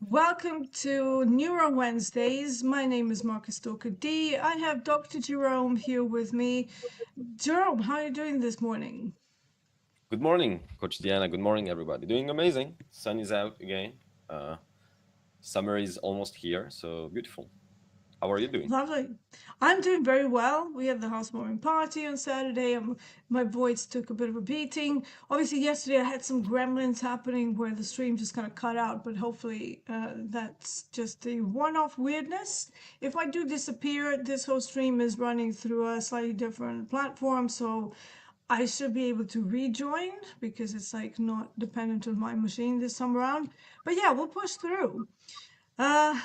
Welcome to Neuro Wednesdays. My name is Marcus Stalker D. I have Dr. Jerome here with me. Jerome, how are you doing this morning? Good morning, Coach Deeyana. Good morning, everybody. Doing amazing. Sun is out again. Uh, Summer is almost here, so beautiful. How are you doing? Lovely. I'm doing very well. We had the housewarming party on Saturday. My voice took a bit of a beating. Obviously, yesterday I had some gremlins happening where the stream just kind of cut out, but hopefully that's just a one-off weirdness. If I do disappear, this whole stream is running through a slightly different platform, so I should be able to rejoin because it's like not dependent on my machine this time around. But yeah, we'll push through. Uh,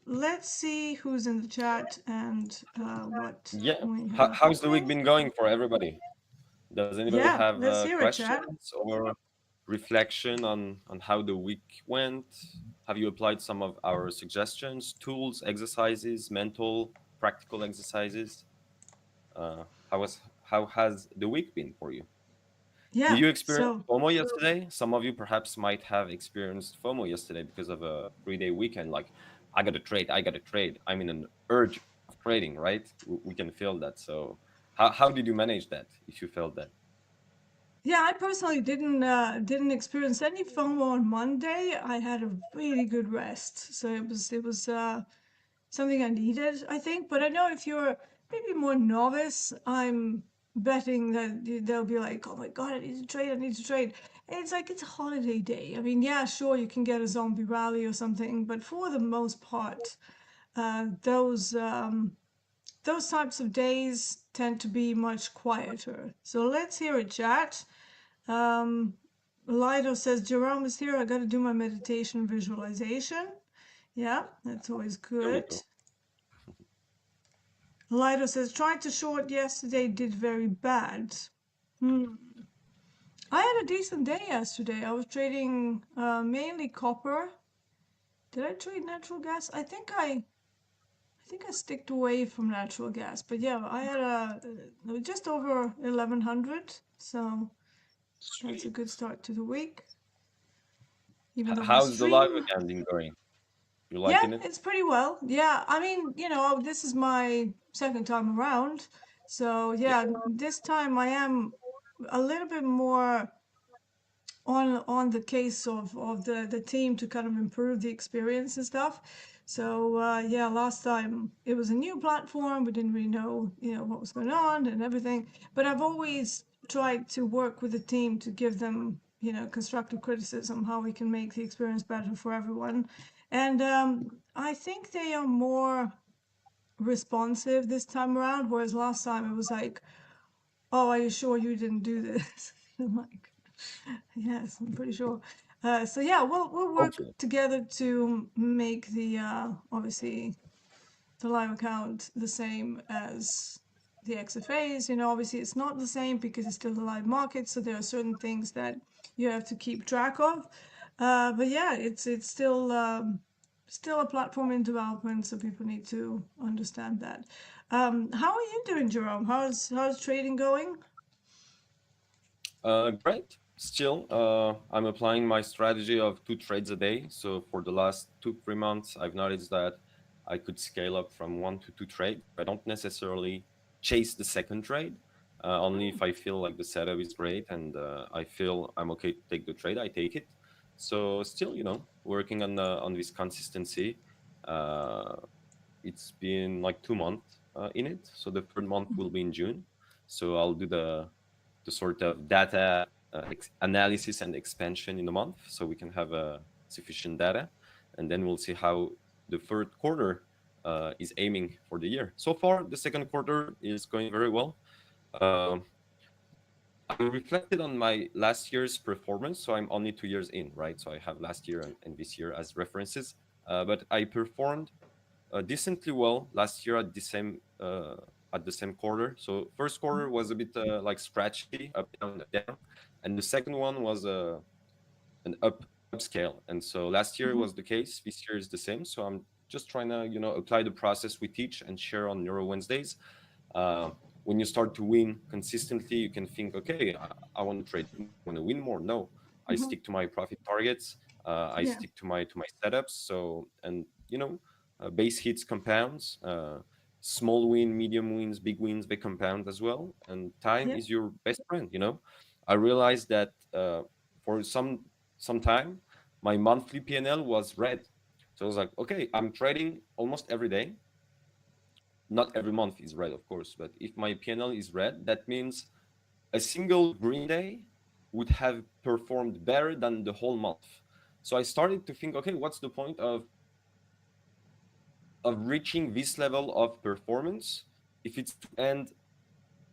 let's see who's in the chat and what Yeah. we have How's the week happening. been going for everybody? Does anybody Yeah, have let's hear it, chat. questions or reflection on how the week went? Have you applied some of our suggestions, tools, exercises, mental, practical exercises? How has the week been for you? Did Yeah, you experience so FOMO yesterday? Some of you perhaps might have experienced FOMO yesterday because of a 3-day weekend. Like, I got to trade, I got to trade. I'm in an urge of trading, right? We can feel that. So, how did you manage that if you felt that? yeah, I personally didn't experience any FOMO on Monday. I had a really good rest, so it was something I needed, I think. But I know if you're maybe more novice, I'm betting that they'll be like, "Oh my God, I need to trade, I need to trade." And it's like it's a holiday day. I mean, yeah, sure, you can get a zombie rally or something, but for the most part, uh, those um, those types of days tend to be much quieter. So let's hear it, chat. Um, Lido says, Jerome is here. I got to do my meditation visualization. Yeah, that's always There we good. go. Lido says, tried to short yesterday, did very bad. Hmm. I had a decent day yesterday. I was trading mainly copper. Did I trade natural gas? I think I sticked away from natural gas, but yeah, I had just over 1100, so that's a Sweet. good start to the week. Even though the How's the live stream, again been going? You yeah, liking it? it's pretty well. Yeah, I mean, this is my second time around, so Yeah. yeah, this time I am a little bit more on the case of the team to kind of improve the experience and stuff. So yeah, last time it was a new platform. We didn't really know, what was going on and everything. But I've always tried to work with the team to give them, constructive criticism, how we can make the experience better for everyone. And I think they are more responsive this time around, whereas last time it was like, "Oh, are you sure you didn't do this?" I'm like, yes, I'm pretty sure. So yeah, we'll work Hopefully. together to make the obviously the live account the same as the XFAs. Obviously it's not the same because it's still a live market, so there are certain things that you have to keep track of. But yeah, it's still a platform in development, so people need to understand that. How are you doing, Jerome? How's trading going? Great. Still, I'm applying my strategy of 2 trades a day. So for the last 2, 3 months, I've noticed that I could scale up from 1 to 2 trades. I don't necessarily chase the second trade. Only Hmm. if I feel like the setup is great and I feel I'm okay to take the trade, I take it. So still, working on this consistency. Uh, it's been like 2 months in it. So the third month will be in June. So I'll do the sort of data analysis and expansion in a month so we can have sufficient data. And then we'll see how the third quarter is aiming for the year. So far, the second quarter is going very well. Um I reflected on my last year's performance. So I'm only 2 years in, right? So I have last year and this year as references. But I performed decently well last year at the same quarter. So first quarter was a bit like scratchy, up down, and the second one was an upscale. And so last year Hmm. was the case. This year is the same. So I'm just trying to apply the process we teach and share on Neuro Wednesdays. Uh, when you start to win consistently, you can think, okay, I want to trade more, I want to win more. No, I Hmm. stick to my profit targets. I Yeah. stick to my setups. So, and base hits compounds. Small win, medium wins, big wins, they compound as well. And time Yeah. is your best friend. I realized that for some time, my monthly PNL was red. So I was like, okay, I'm trading almost every day. Not every month is red, of course, but if my PNL is red, that means a single green day would have performed better than the whole month. So I started to think, okay, what's the point of reaching this level of performance if it's to end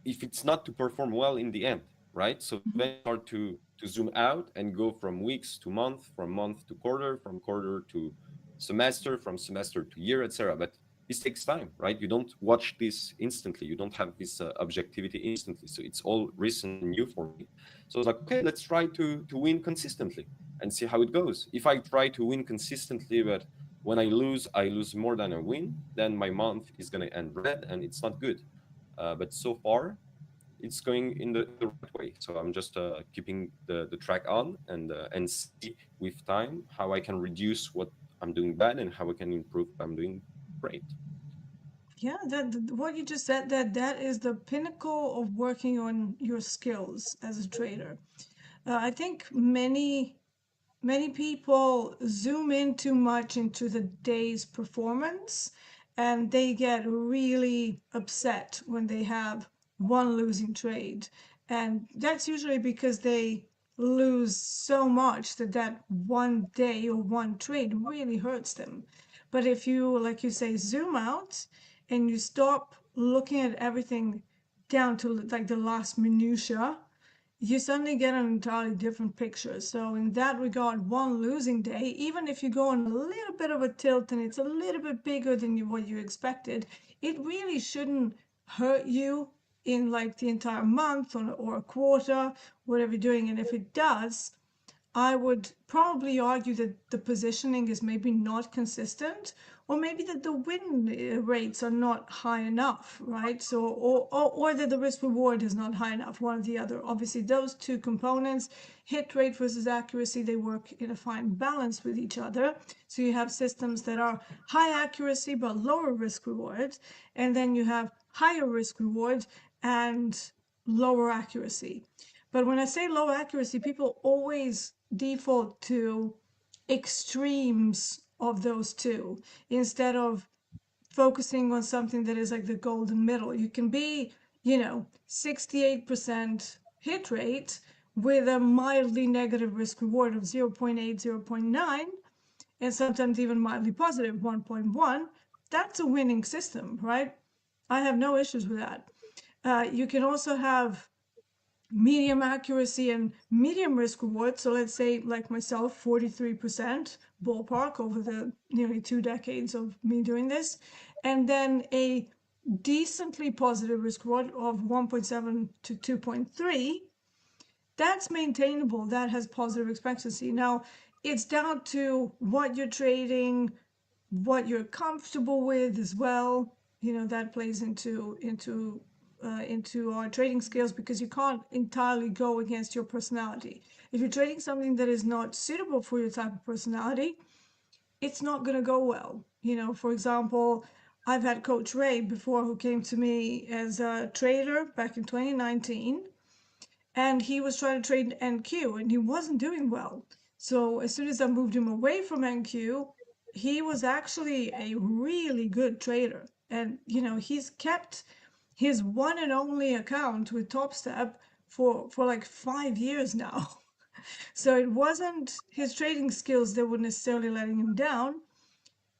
if it's not to perform well in the end, right? So then Mhm. you start to zoom out and go from weeks to month, from month to quarter, from quarter to semester, from semester to year, etc. But this takes time, right? You don't watch this instantly. You don't have this objectivity instantly. So it's all recent and new for me. So I was like, okay, let's try to win consistently and see how it goes. If I try to win consistently, but when I lose more than I win, then my month is gonna end red, and it's not good. But so far, it's going in the right way. So I'm just keeping the track on and see with time how I can reduce what I'm doing bad and how I can improve what I'm doing great. Yeah, what you just said, that is the pinnacle of working on your skills as a trader. I think many people zoom in too much into the day's performance, and they get really upset when they have one losing trade. And that's usually because they lose so much that that one day or one trade really hurts them. But if you, like you say, zoom out and you stop looking at everything down to like the last minutia, you suddenly get an entirely different picture. So in that regard, one losing day, even if you go on a little bit of a tilt and it's a little bit bigger than what you expected, it really shouldn't hurt you in like the entire month or a quarter, whatever you're doing. And if it does, I would probably argue that the positioning is maybe not consistent, or maybe that the win rates are not high enough, right? So, or that the risk reward is not high enough, one or the other. Obviously, those two components, hit rate versus accuracy, they work in a fine balance with each other. So you have systems that are high accuracy but lower risk reward, and then you have higher risk reward and lower accuracy. But when I say low accuracy, people always default to extremes of those two instead of focusing on something that is like the golden middle. You can be, 68% hit rate with a mildly negative risk reward of 0.8, 0.9, and sometimes even mildly positive 1.1. That's a winning system, right? I have no issues with that. You can also have medium accuracy and medium risk reward. So let's say, like myself, 43% ballpark over the nearly 2 decades of me doing this. And then a decently positive risk reward of 1.7 to 2.3. That's maintainable. That has positive expectancy. Now, it's down to what you're trading, what you're comfortable with as well. That plays into our trading skills, because you can't entirely go against your personality. If you're trading something that is not suitable for your type of personality, it's not going to go well. For example, I've had Coach Ray before, who came to me as a trader back in 2019, and he was trying to trade NQ and he wasn't doing well. So as soon as I moved him away from NQ, he was actually a really good trader. And he's kept his one and only account with Topstep for like 5 years now. So it wasn't his trading skills that were necessarily letting him down.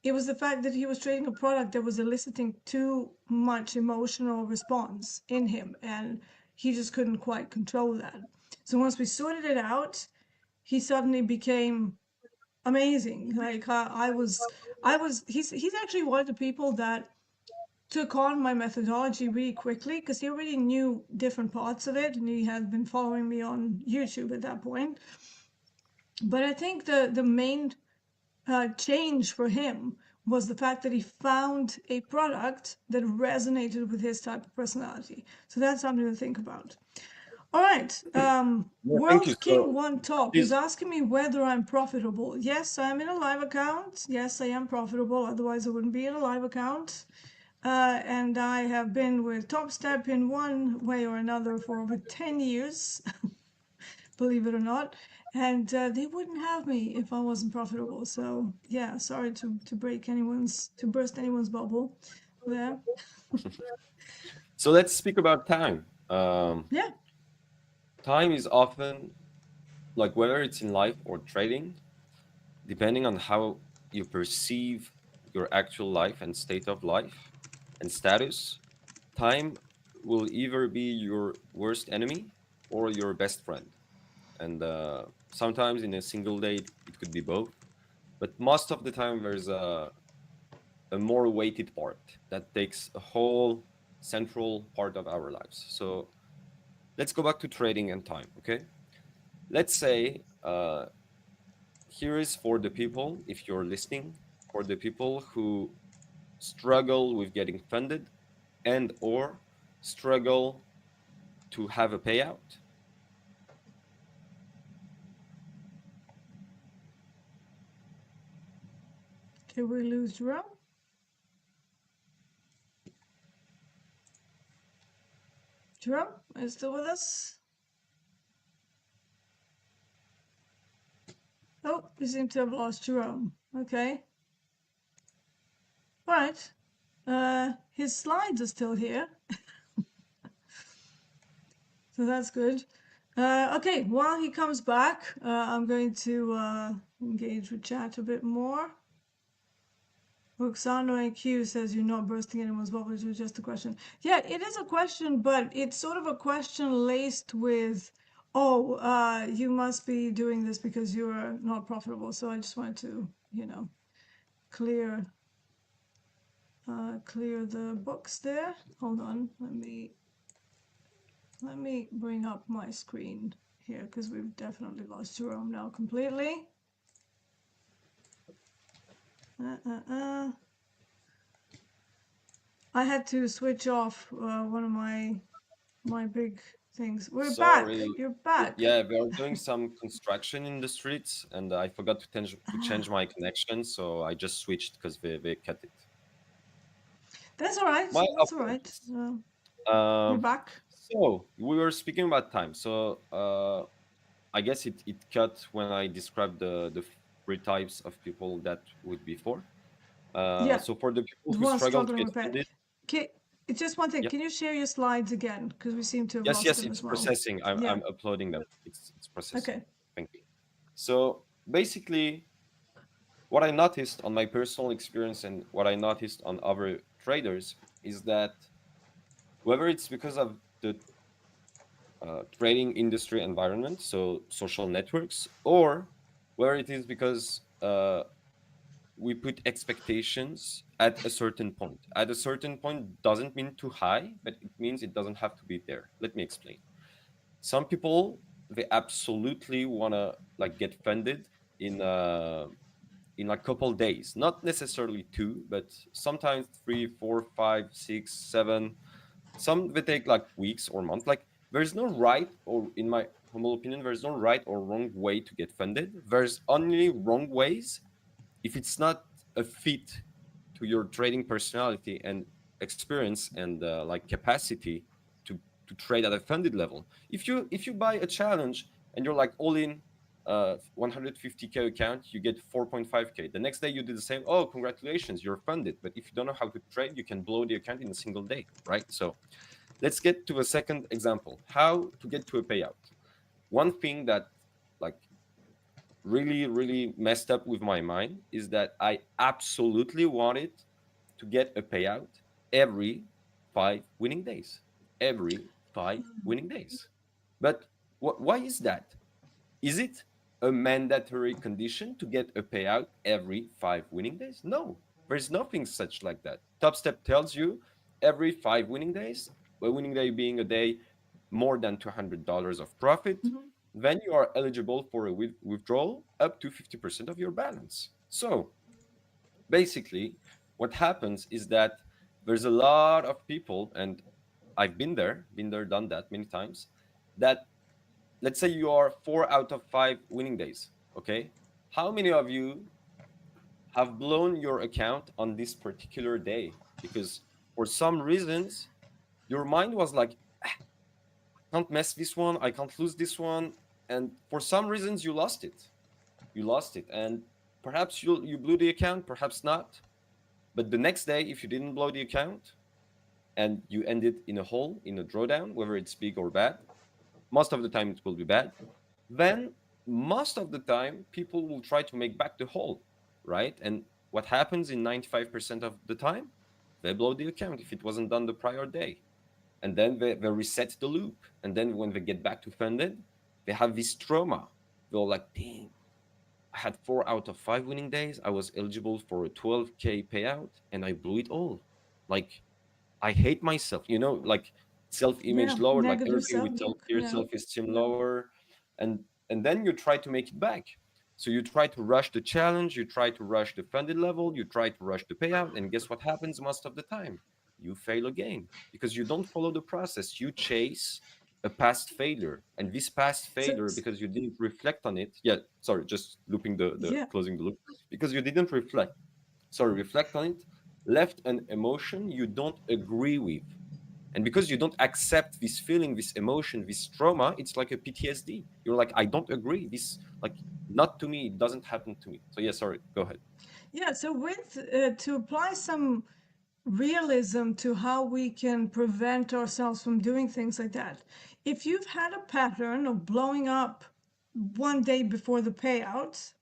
It was the fact that he was trading a product that was eliciting too much emotional response in him, and he just couldn't quite control that. So once we sorted it out, he suddenly became amazing. Like he's actually one of the people that took on my methodology really quickly, because he already knew different parts of it and he had been following me on YouTube at that point. But I think the main change for him was the fact that he found a product that resonated with his type of personality. So that's something to think about. All right. Yeah, thank you. World King So One Top is please, asking me whether I'm profitable. Yes, I'm in a live account. Yes, I am profitable. Otherwise, I wouldn't be in a live account. And I have been with Topstep in one way or another for over 10 years, believe it or not. And they wouldn't have me if I wasn't profitable. So yeah, sorry to burst anyone's bubble there. so let's speak about time. Yeah. Time is often, like, whether it's in life or trading, depending on how you perceive your actual life and state of life and status, time will either be your worst enemy or your best friend. And sometimes in a single day, it could be both. But most of the time, there's a more weighted part that takes a whole central part of our lives. So let's go back to trading and time, okay? Let's say here is for the people, if you're listening, for the people who struggle with getting funded and or struggle to have a payout. Did we lose Jerome? Jerome, are you still with us? Oh, we seem to have lost Jerome. Okay. All right. His slides are still here, so that's good. Okay, while he comes back, I'm going to engage with chat a bit more. Roxano AQ says you're not bursting anyone's bubble, it was just a question. Yeah, it is a question, but it's sort of a question laced with, oh, you must be doing this because you're not profitable. So I just wanted to, clear clear the books there. Hold on, let me bring up my screen here because we've definitely lost Jerome now completely. I had to switch off one of my big things. We're back. Sorry. You're back. Yeah, we are doing some construction in the streets, and I forgot to change my connection, so I just switched because they cut it. That's all right. My That's all right. apologies. You're Um, back. so we were speaking about time. So I guess it cut when I described the three types of people that would be for. Yeah, So for the people the who one struggle to struggling get with it. funded, Okay, it's just one thing. yeah, Can you share your slides again? Because we seem to have yes, lost yes, them it's as well. processing. I'm Yeah. I'm uploading them. It's processing. Okay. Thank you. So basically, what I noticed on my personal experience and what I noticed on other traders is that whether it's because of the trading industry environment, so social networks, or whether it is because we put expectations at a certain point. At a certain point doesn't mean too high, but it means it doesn't have to be there. Let me explain. Some people, they absolutely want to like get funded in a couple days, not necessarily two, but sometimes three, four, five, six, seven. Some they take like weeks or months. Like there's no right, or in my humble opinion, there's no right or wrong way to get funded. There's only wrong ways if it's not a fit to your trading personality and experience and like capacity to trade at a funded level. If you buy a challenge and you're like all in 150K account, you get 4.5K. The next day you do the same. Oh, congratulations, you're funded. But if you don't know how to trade, you can blow the account in a single day, right? So let's get to a second example. How to get to a payout. One thing that like really messed up with my mind is that I absolutely wanted to get a payout every 5 winning days. Every 5 winning days. But why is that? Is it a mandatory condition to get a payout every 5 winning days? No, there's nothing such like that. Topstep tells you every 5 winning days, a winning day being a day more than $200 of profit, Mm-hmm. then you are eligible for a withdrawal up to 50% of your balance. So basically, what happens is that there's a lot of people, and I've been there, done that many times. that, let's say you are 4 out of 5 winning days. Okay, how many of you have blown your account on this particular day because for some reasons your mind was like, can't mess this one, I can't lose this one, and for some reasons you lost it. You lost it, and perhaps you blew the account, perhaps not. But the next day, if you didn't blow the account and you ended in a hole, in a drawdown, whether it's big or bad, most of the time it will be bad. Then most of the time people will try to make back the hole, right? And what happens in 95% of the time? They blow the account if it wasn't done the prior day, and then they reset the loop. And then when they get back to funded, they have this trauma. They're like, dang, I had 4 out of 5 winning days. I was eligible for a 12K payout and I blew it all. Like, I hate myself, like Yeah, self-image lower, like negative everything we self tell talk. here, Yeah. self-esteem lower. And then you try to make it back. So you try to rush the challenge, you try to rush the funded level, you try to rush the payout, and guess what happens most of the time? You fail again because you don't follow the process. You chase a past failure. And this past So failure, because you didn't reflect on it. Yeah, sorry, just looping the yeah. closing the loop. Because you didn't reflect on it, left an emotion you don't agree with. And because you don't accept this feeling, this emotion, this trauma, it's like a PTSD. You're like, I don't agree. This, like, not to me, it doesn't happen to me. So, yeah, sorry, go ahead. Yeah, so with to apply some realism to how we can prevent ourselves from doing things like that. If you've had a pattern of blowing up one day before the payout,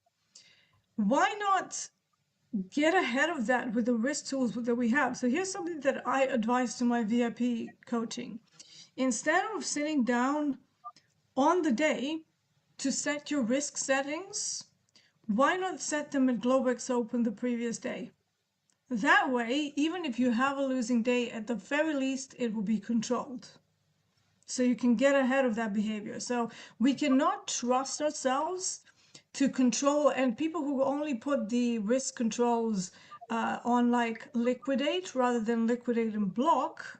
why not get ahead of that with the risk tools that we have? So here's something that I advise to my VIP coaching. Instead of sitting down on the day to set your risk settings, why not set them at Globex Open the previous day? That way, even if you have a losing day, at the very least, it will be controlled. So you can get ahead of that behavior. So we cannot trust ourselves to control, and people who only put the risk controls on like liquidate rather than liquidate and block,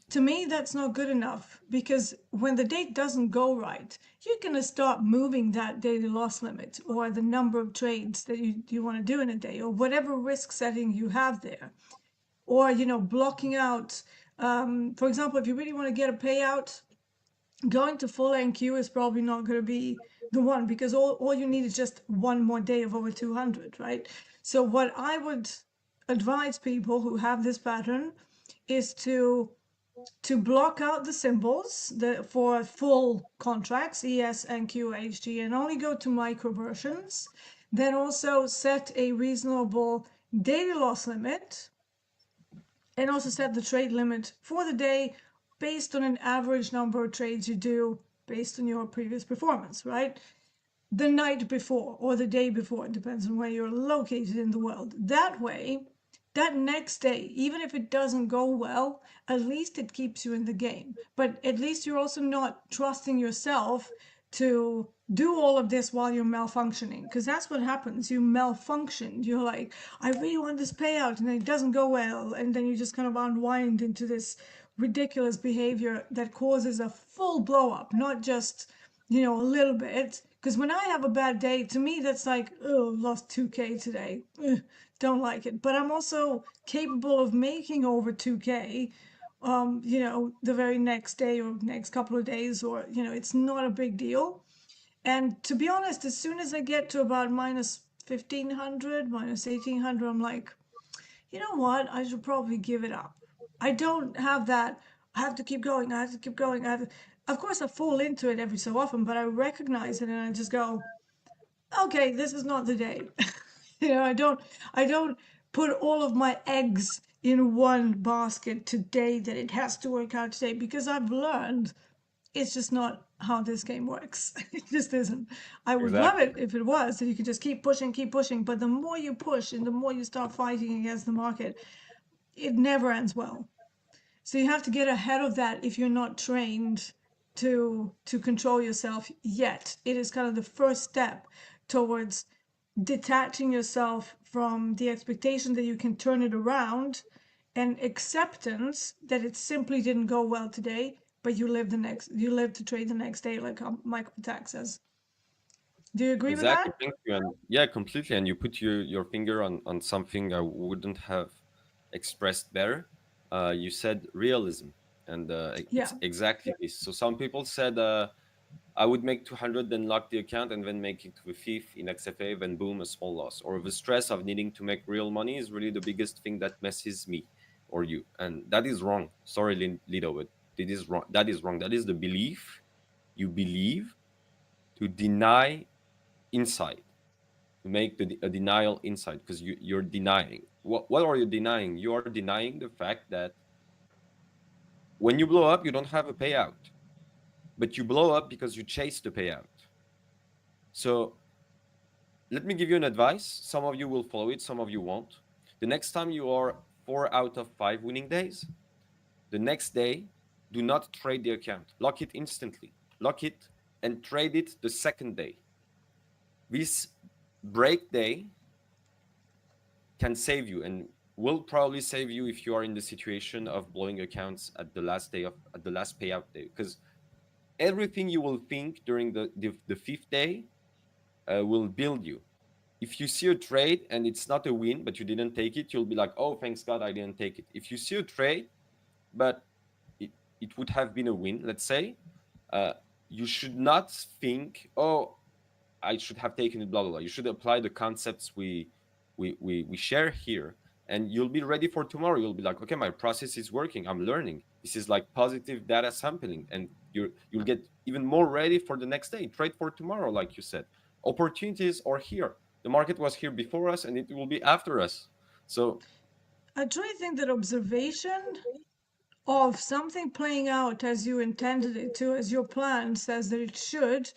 to me that's not good enough, because when the date doesn't go right, you're going to start moving that daily loss limit or the number of trades that you want to do in a day, or whatever risk setting you have there, or blocking out, for example, if you really want to get a payout, going to full NQ is probably not going to be the one, because all you need is just one more day of over 200, right? So what I would advise people who have this pattern is to block out the symbols for full contracts, ES, NQ, HG, and only go to micro versions. Then also set a reasonable daily loss limit, and also set the trade limit for the day based on an average number of trades you do based on your previous performance, right? The night before or the day before, it depends on where you're located in the world. That way, that next day, even if it doesn't go well, at least it keeps you in the game. But at least you're also not trusting yourself to do all of this while you're malfunctioning, because that's what happens. You malfunction. You're like, I really want this payout, and then it doesn't go well, and then you just kind of unwind into this ridiculous behavior that causes a full blow up, not just a little bit. Because when I have a bad day, to me, that's like, oh, lost 2K today. Ugh, don't like it. But I'm also capable of making over 2K, the very next day or next couple of days, or, it's not a big deal. And to be honest, as soon as I get to about minus 1500, minus 1800, I'm like, you know what? I should probably give it up. I don't have that. I have to keep going. I have to keep going. Of course, I fall into it every so often, but I recognize it and I just go, okay, this is not the day. I don't put all of my eggs in one basket today, that it has to work out today, because I've learned it's just not how this game works. It just isn't. I would love Exactly. it if it was, that you could just keep pushing, but the more you push and the more you start fighting against the market, it never ends well. So you have to get ahead of that if you're not trained to control yourself yet. It is kind of the first step towards detaching yourself from the expectation that you can turn it around, and acceptance that it simply didn't go well today, but you live to trade the next day, like Michael Tack says. Do you agree with Exactly. that? Thank you. And yeah, completely. And you put your finger on something I wouldn't have expressed better. You said realism, and Yeah. it's exactly this. So some people said I would make 200, then lock the account, and then make it to a fifth in XFA, then boom, a small loss. Or the stress of needing to make real money is really the biggest thing that messes me or you, and that is wrong. Sorry, Lido, but it is wrong. That is wrong. That is the belief you believe to deny inside, to make a denial inside, because you're denying. What are you denying? You are denying the fact that when you blow up, you don't have a payout, but you blow up because you chase the payout. So let me give you an advice. Some of you will follow it, some of you won't. The next time you are 4 out of 5 winning days, the next day, do not trade the account. Lock it instantly. Lock it and trade it the second day. This break day can save you and will probably save you if you are in the situation of blowing accounts at the last payout day, because everything you will think during the fifth day will build you. If you see a trade and it's not a win but you didn't take it, you'll be like, oh, thanks God I didn't take it. If you see a trade but it would have been a win, let's say, uh, you should not think, oh, I should have taken it, blah blah blah. You should apply the concepts we share here, and you'll be ready for tomorrow. You'll be like, okay, my process is working. I'm learning. This is like positive data sampling, and you'll get even more ready for the next day. Trade for tomorrow, like you said. Opportunities are here. The market was here before us, and it will be after us. So I truly think that observation of something playing out as you intended it to, as your plan says that it should,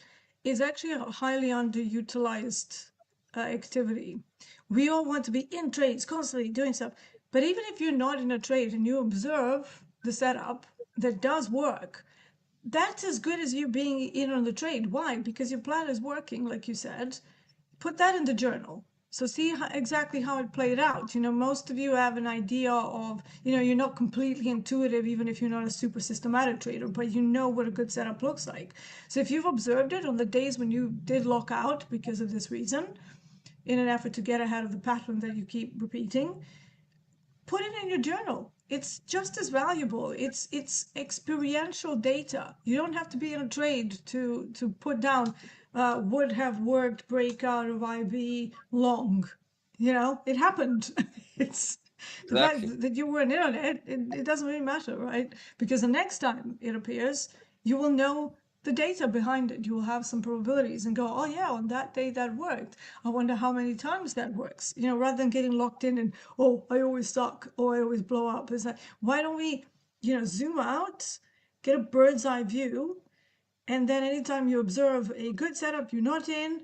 is actually a highly underutilized activity. We all want to be in trades, constantly doing stuff. But even if you're not in a trade and you observe the setup that does work, that's as good as you being in on the trade. Why? Because your plan is working, like you said. Put that in the journal. So see exactly how it played out. Most of you have an idea of, you're not completely intuitive, even if you're not a super systematic trader, but you know what a good setup looks like. So if you've observed it on the days when you did lock out because of this reason, in an effort to get ahead of the pattern that you keep repeating, put it in your journal. It's just as valuable. It's experiential data. You don't have to be in a trade to put down would have worked breakout of IB long. It happened. It's the fact exactly. that you weren't in on it doesn't really matter, right? Because the next time it appears, you will know the data behind it. You will have some probabilities and go, oh yeah, on that day that worked. I wonder how many times that works. Rather than getting locked in and, oh, I always suck, or I always blow up. It's like, why don't we, zoom out, get a bird's eye view, and then anytime you observe a good setup you're not in,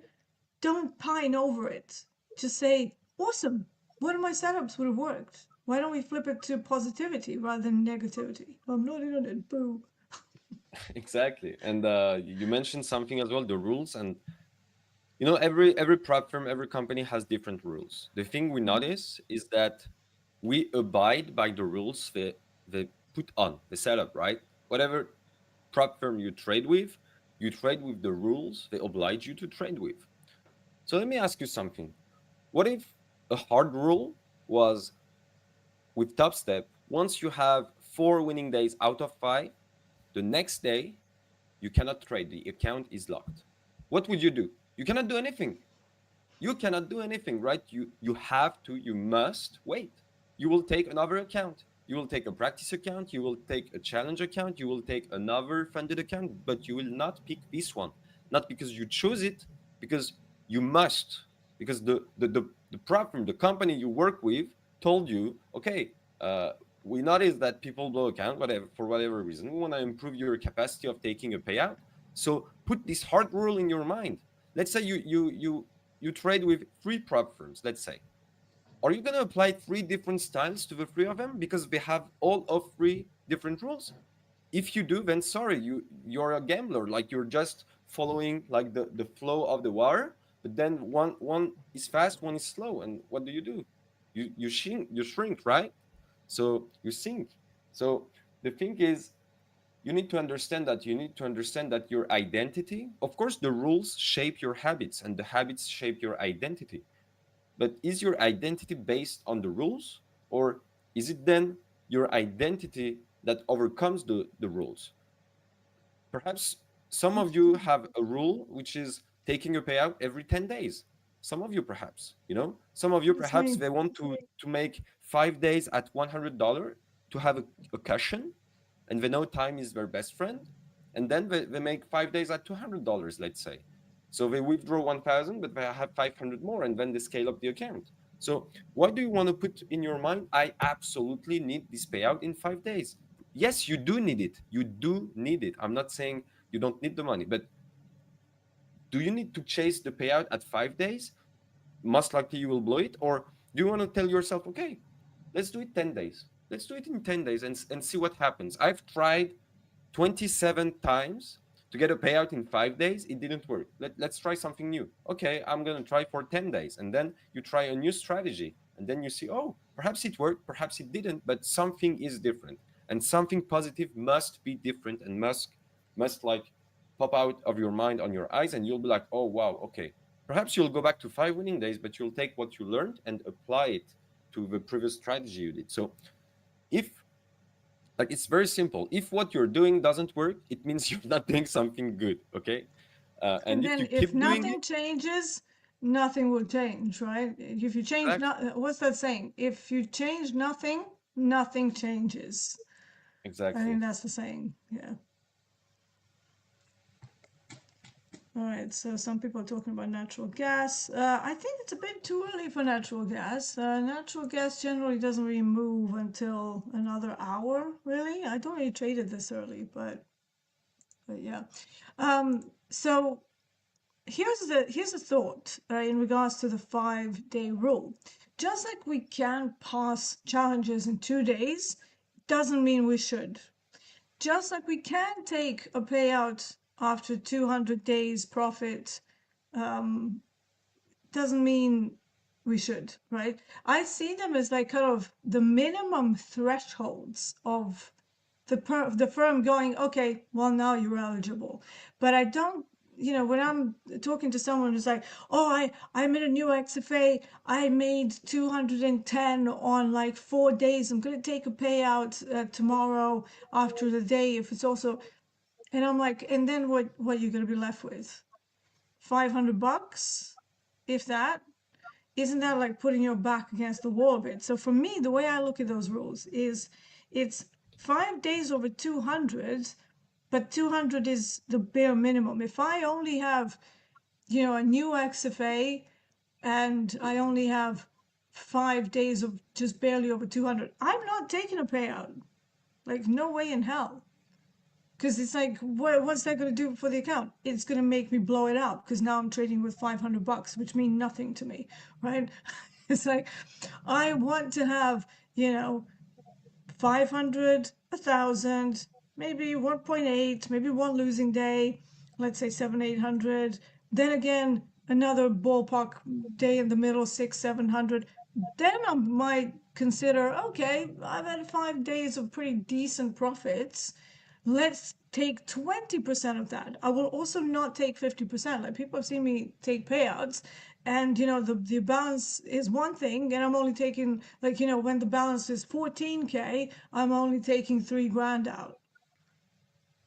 don't pine over it. Just say, awesome, one of my setups would have worked. Why don't we flip it to positivity rather than negativity? I'm not in on it, boo. Exactly. And you mentioned something as well, the rules. And every prop firm, every company has different rules. The thing we notice is that we abide by the rules they put on the setup, right? Whatever prop firm you trade with the rules they oblige you to trade with. So let me ask you something. What if a hard rule was, with Topstep, once you have 4 winning days out of 5, the next day you cannot trade. The account is locked. What would you do? You cannot do anything. You cannot do anything, right? You must wait. You will take another account. You will take a practice account. You will take a challenge account. You will take another funded account, but you will not pick this one. Not because you choose it, because you must. Because the problem, the company you work with told you, okay, we noticed that people blow account, whatever, for whatever reason. We want to improve your capacity of taking a payout. So put this hard rule in your mind. Let's say you trade with 3 prop firms, let's say. Are you going to apply 3 different styles to the 3 of them because they have all of 3 different rules? If you do, then sorry, you're a gambler. Like, you're just following like the flow of the water, but then one is fast, one is slow, and what do? You shrink, right? So you sink. So the thing is, you need to understand that your identity, of course, the rules shape your habits and the habits shape your identity. But is your identity based on the rules, or is it then your identity that overcomes the rules? Perhaps some of you have a rule which is taking a payout every 10 days. Some of you, perhaps, some of you, That's perhaps, me. they want to make 5 days at $100 to have a cushion, and they know time is their best friend. And then they make 5 days at $200, let's say. So they withdraw 1,000, but they have 500 more, and then they scale up the account. So what do you want to put in your mind? I absolutely need this payout in 5 days. Yes, you do need it. You do need it. I'm not saying you don't need the money, but do you need to chase the payout at 5 days? Most likely you will blow it. Or do you want to tell yourself, okay, let's do it 10 days. Let's do it in 10 days and see what happens. I've tried 27 times to get a payout in 5 days. It didn't work. Let's try something new. Okay, I'm going to try for 10 days. And then you try a new strategy. And then you see, oh, perhaps it worked, perhaps it didn't, but something is different. And something positive must be different and must like pop out of your mind on your eyes. And you'll be like, oh, wow, okay. Perhaps you'll go back to 5 winning days, but you'll take what you learned and apply it to the previous strategy you did. So if like it's very simple. If what you're doing doesn't work, it means you're not doing something good. Okay, and And if you then if keep doing it, nothing changes, nothing will change, right? If you change exactly, not, what's that saying? If you change nothing, nothing changes. I exactly. think that's the saying. Yeah. All right. So some people are talking about natural gas. I think it's a bit too early for natural gas. Natural gas generally doesn't really move until another hour. Really, I don't really trade it this early, but yeah. So here's a thought in regards to the 5 day rule. Just like we can pass challenges in 2 days, doesn't mean we should. Just like we can take a payout after 200 days profit, um, doesn't mean we should, right? I see them as like kind of the minimum thresholds of the firm going, okay, well, now you're eligible. But I don't, when I'm talking to someone who's like, oh, I made a new XFA, I made 210 on like 4 days, I'm going to take a payout tomorrow after the day if it's also, and I'm like, and then what you're going to be left with? $500, if that. Isn't that like putting your back against the wall a bit? So for me, the way I look at those rules is it's 5 days over 200, but 200 is the bare minimum. If I only have, a new XFA and I only have 5 days of just barely over 200, I'm not taking a payout. Like, no way in hell. Because it's like, what's that going to do for the account? It's going to make me blow it out because now I'm trading with $500, which mean nothing to me, right? It's like, I want to have, 500, 1,000, maybe 1.8, maybe one losing day, let's say 800. Then again, another ballpark day in the middle, 700. Then I might consider, okay, I've had 5 days of pretty decent profits. Let's take 20% of that. I will also not take 50%. Like people have seen me take payouts and the balance is one thing and I'm only taking like when the balance is 14K, I'm only taking 3 grand out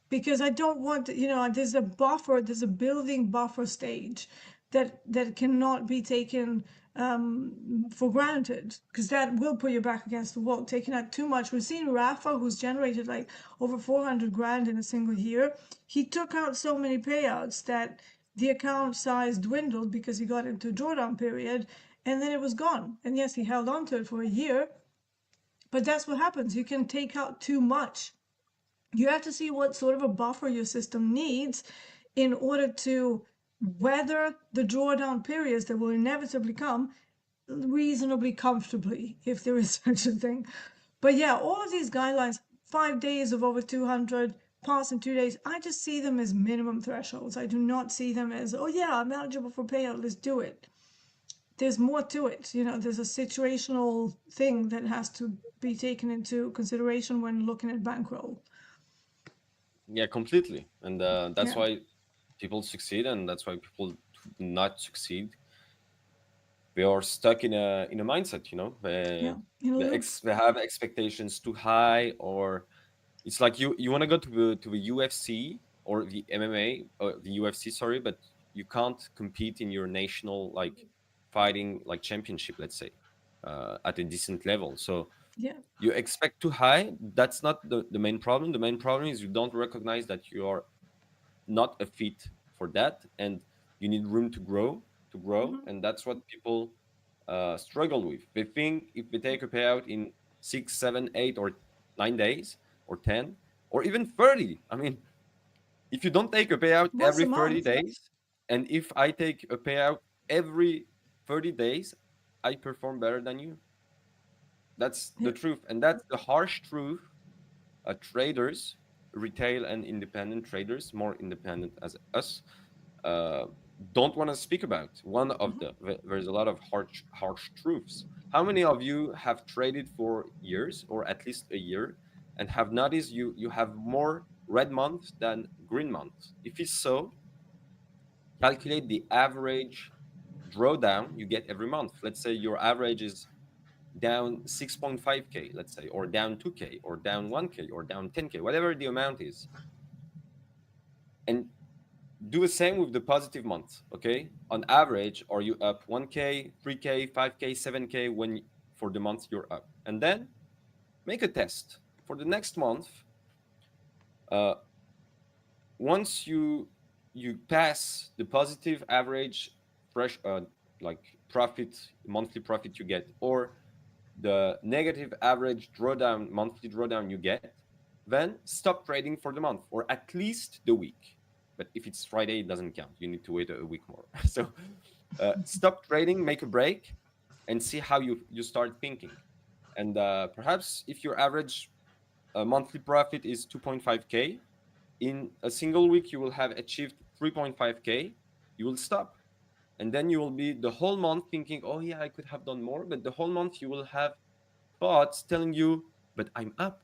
because I don't want there's a buffer, there's a building buffer stage that cannot be taken for granted because that will put you back against the wall. Taking out too much. We've seen Rafa, who's generated like over 400 grand in a single year. He took out so many payouts that the account size dwindled because he got into a drawdown period and then it was gone. And yes, he held on to it for a year, but that's what happens. You can take out too much. You have to see what sort of a buffer your system needs in order to weather the drawdown periods that will inevitably come reasonably comfortably, if there is such a thing. But yeah, all of these guidelines, 5 days of over 200, pass in 2 days, I just see them as minimum thresholds. I do not see them as, oh yeah, I'm eligible for payout, let's do it. There's more to it. There's a situational thing that has to be taken into consideration when looking at bankroll. Yeah, completely. And that's Yeah, why people succeed, and that's why people do not succeed. They are stuck in a mindset, yeah, in a loop. they have expectations too high, or it's like you want to go to the UFC or the MMA, the UFC, sorry, but you can't compete in your national like fighting like championship, let's say, at a decent level. So Yeah. you expect too high. That's not the main problem. The main problem is you don't recognize that you are not a fit for that, and you need room to grow, Hmm. and that's what people struggle with. They think if they take a payout in 6, 7, 8, or 9 days, or 10, or even 30. I mean, if you don't take a payout Once every a 30 month. days, and if I take a payout every 30 days, I perform better than you. That's Yeah. the truth, and that's the harsh truth. Traders, retail and independent traders, more independent as us, uh, don't want to speak about. One of Hmm. there's a lot of harsh truths. How many of you have traded for years, or at least a year, and have noticed you have more red months than green months? If it's so, calculate the average drawdown you get every month. Let's say your average is down 6.5k, let's say, or down 2k, or down 1k, or down 10k, whatever the amount is, and do the same with the positive months. Okay, on average, are you up 1k, 3k, 5k, 7k when for the month you're up? And then make a test for the next month. uh, Once you pass the positive average fresh like profit, monthly profit you get, or the negative average drawdown, monthly drawdown you get, then stop trading for the month, or at least the week. But if it's Friday, it doesn't count. You need to wait a week more. So stop trading, make a break, and see how you start thinking. And perhaps if your average monthly profit is 2.5k, in a single week you will have achieved 3.5k. You will stop, and then you will be the whole month thinking, oh yeah, I could have done more. But the whole month you will have thoughts telling you, but I'm up,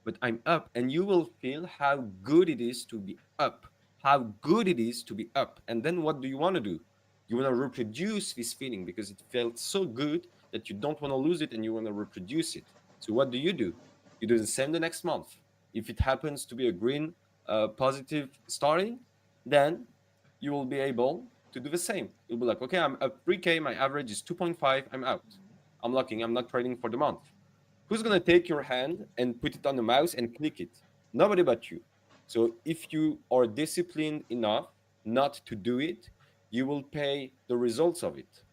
but I'm up. And you will feel how good it is to be up, how good it is to be up. And then what do you want to do? You want to reproduce this feeling because it felt so good that you don't want to lose it, and you want to reproduce it. So what do? You do the same the next month. If it happens to be a green positive starting, then you will be able to do the same. You'll be like, okay, I'm up 3k, my average is 2.5, I'm out. I'm locking, I'm not trading for the month. Who's going to take your hand and put it on the mouse and click it? Nobody but you. So if you are disciplined enough not to do it, you will pay the results of it.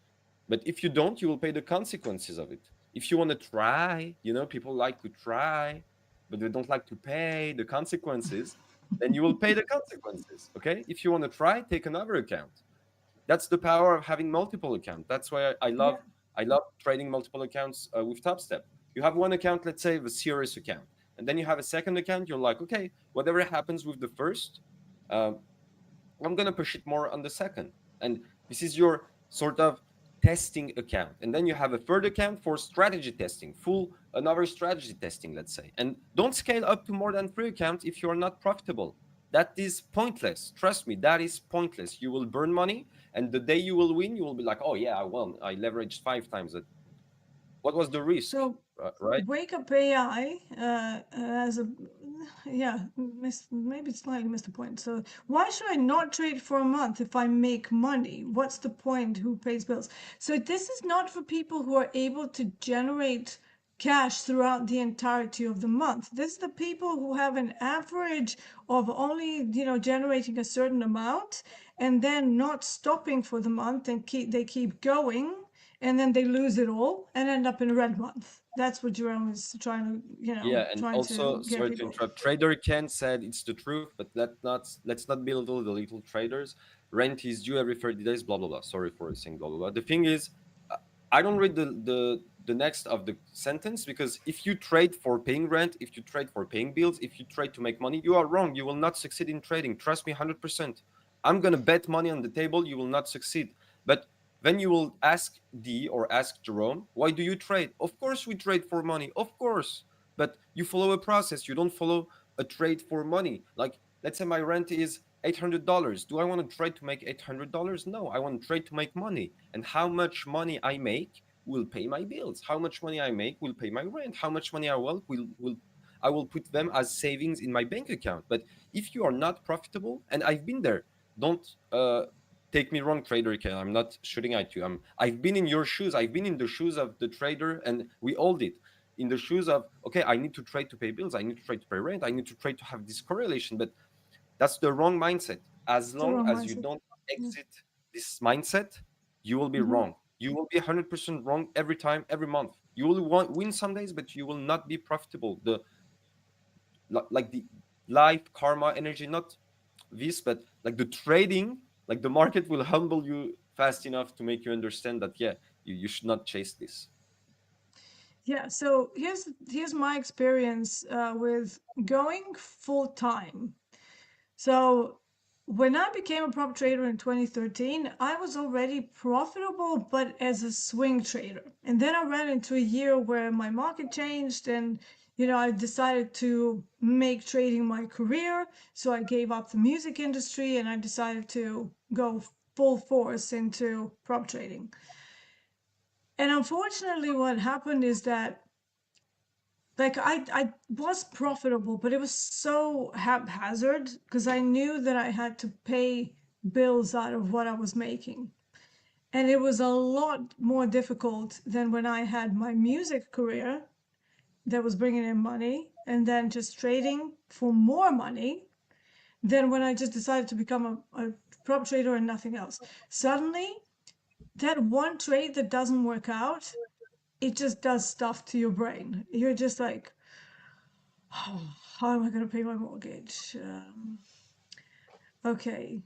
But if you don't, you will pay the consequences of it. If you want to try, people like to try, but they don't like to pay the consequences, then you will pay the consequences. Okay? If you want to try, take another account. That's the power of having multiple accounts. That's why Yeah. I love trading multiple accounts with Topstep. You have one account, let's say the serious account, and then you have a second account. You're like, okay, whatever happens with the first, uh, I'm gonna push it more on the second, and this is your sort of testing account. And then you have a third account for strategy testing, full another strategy testing, let's say. And don't scale up to more than 3 accounts if you're not profitable. That is pointless. Trust me, that is pointless. You will burn money, and the day you will win, you will be like, oh yeah, I won. I leveraged 5 times it. What was the risk, So right? wake up AI as a yeah, maybe slightly missed the point. So why should I not trade for a month if I make money? What's the point? Who pays bills? So this is not for people who are able to generate cash throughout the entirety of the month. This is the people who have an average of only, generating a certain amount and then not stopping for the month and keep going, and then they lose it all and end up in a red month. That's what Jerome is trying to, Yeah, and trying to also, get sorry to people. interrupt. Trader Ken said it's the truth, but let's not belittle the little traders. Rent is due every 30 days. Blah blah blah. Sorry for saying blah blah blah. The thing is, uh, I don't read the next of the sentence, because if you trade for paying rent, if you trade for paying bills, if you trade to make money, you are wrong. You will not succeed in trading. Trust me, 100%. I'm gonna bet money on the table. You will not succeed. But then you will ask D or ask Jerome, why do you trade? Of course we trade for money. Of course, but you follow a process. You don't follow a trade for money. Like Let's say my rent is $800. Do I want to trade to make $800? No, I want to trade to make money. And how much money I make will pay my bills. How much money I make will pay my rent. How much money I will I will put them as savings in my bank account. But if you are not profitable, and I've been there, don't take me wrong, trader. I'm not shooting at you. I've been in your shoes. I've been in the shoes of the trader, and we all did. In the shoes of, okay, I need to trade to pay bills. I need to trade to pay rent. I need to trade to have this correlation. But that's the wrong mindset. As The long wrong as you mindset. don't Yeah. exit this mindset, you will be Hmm. wrong. You will be 100% wrong every time, every month. You will win some days, but you will not be profitable. Like the life karma energy, not this, but like the trading, like the market will humble you fast enough to make you understand that, yeah, you should not chase this. Yeah, so here's my experience with going full time. So when I became a prop trader in 2013, I was already profitable, but as a swing trader. And then I ran into a year where my market changed and I decided to make trading my career. So I gave up the music industry and I decided to go full force into prop trading. And unfortunately, what happened is that like I was profitable, but it was so haphazard because I knew that I had to pay bills out of what I was making. And it was a lot more difficult than when I had my music career that was bringing in money and then just trading for more money than when I just decided to become a prop trader and nothing else. Suddenly, that one trade that doesn't work out, it just does stuff to your brain. You're just like, oh, how am I going to pay my mortgage? Okay.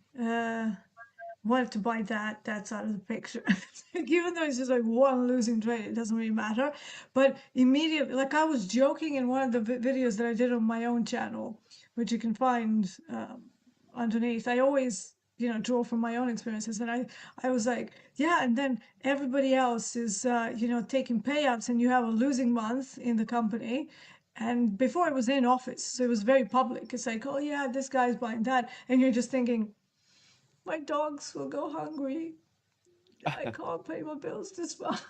Wanted to buy that. That's out of the picture. Even though it's just like one losing trade, it doesn't really matter. But immediately, like I was joking in one of the videos that I did on my own channel, which you can find underneath. I always, draw from my own experiences, and I was like, yeah. And then everybody else is, taking payouts, and you have a losing month in the company. And before it was in office, so it was very public. It's like, oh yeah, this guy's buying that, and you're just thinking, my dogs will go hungry. I can't pay my bills this month.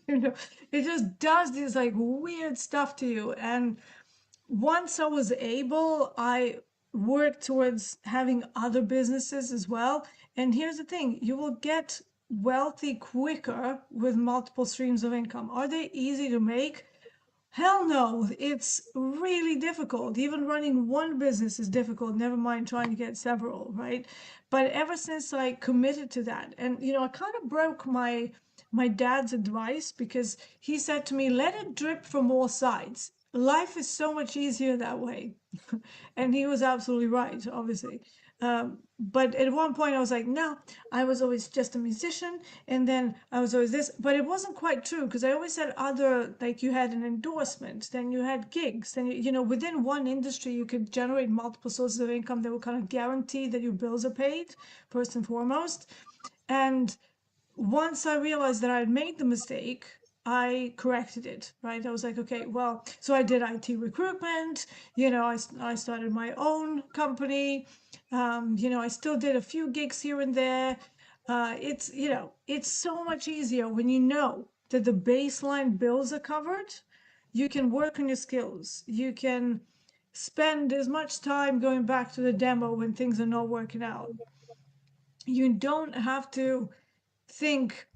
you know, it just does this like weird stuff to you. And once I was able, I worked towards having other businesses as well. And here's the thing, you will get wealthy quicker with multiple streams of income. Are they easy to make? Hell no, it's really difficult. Even running one business is difficult, never mind trying to get several, right? But ever since I committed to that, and I kind of broke my dad's advice because he said to me, let it drip from all sides. Life is so much easier that way. And he was absolutely right, obviously. But at one point, I was like, no, I was always just a musician, and then I was always this. But it wasn't quite true because I always had other, like you had an endorsement, then you had gigs, then within one industry, you could generate multiple sources of income that will kind of guarantee that your bills are paid first and foremost. And once I realized that I had made the mistake, I corrected it, right? I was like, okay, well, so I did IT recruitment, I started my own company, I still did a few gigs here and there. It's so much easier when you know that the baseline bills are covered. You can work on your skills. You can spend as much time going back to the demo when things are not working out. You don't have to think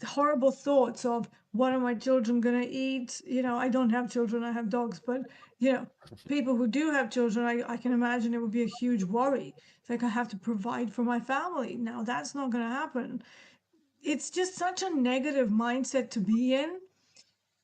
horrible thoughts of what are my children going to eat. I don't have children, I have dogs, but you know people who do have children, I can imagine it would be a huge worry. It's like I have to provide for my family now. That's not going to happen. It's just such a negative mindset to be in,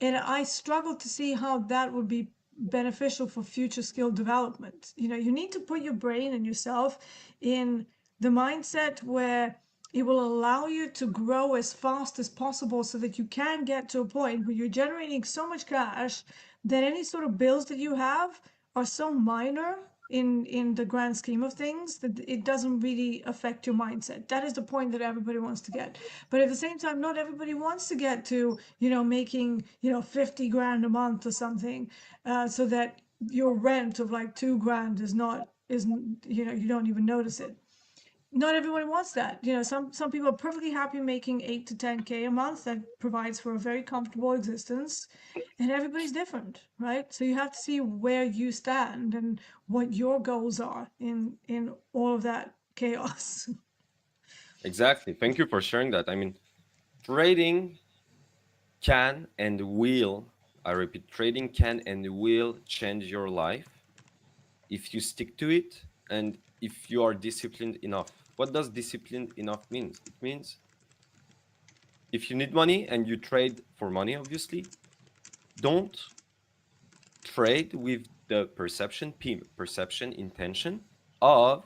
and I struggle to see how that would be beneficial for future skill development. You need to put your brain and yourself in the mindset where it will allow you to grow as fast as possible so that you can get to a point where you're generating so much cash that any sort of bills that you have are so minor in the grand scheme of things that it doesn't really affect your mindset. That is the point that everybody wants to get. But at the same time, not everybody wants to get to, making, 50 grand a month or something, so that your rent of like 2 grand is not isn't, you don't even notice it. Not everyone wants that. Some people are perfectly happy making 8 to 10K a month. That provides for a very comfortable existence, and everybody's different, right? So you have to see where you stand and what your goals are in all of that chaos. Exactly. Thank you for sharing that. I mean, trading can and will, I repeat, trading can and will change your life if you stick to it and if you are disciplined enough. What does disciplined enough means? It means if you need money and you trade for money, obviously, don't trade with the perception intention of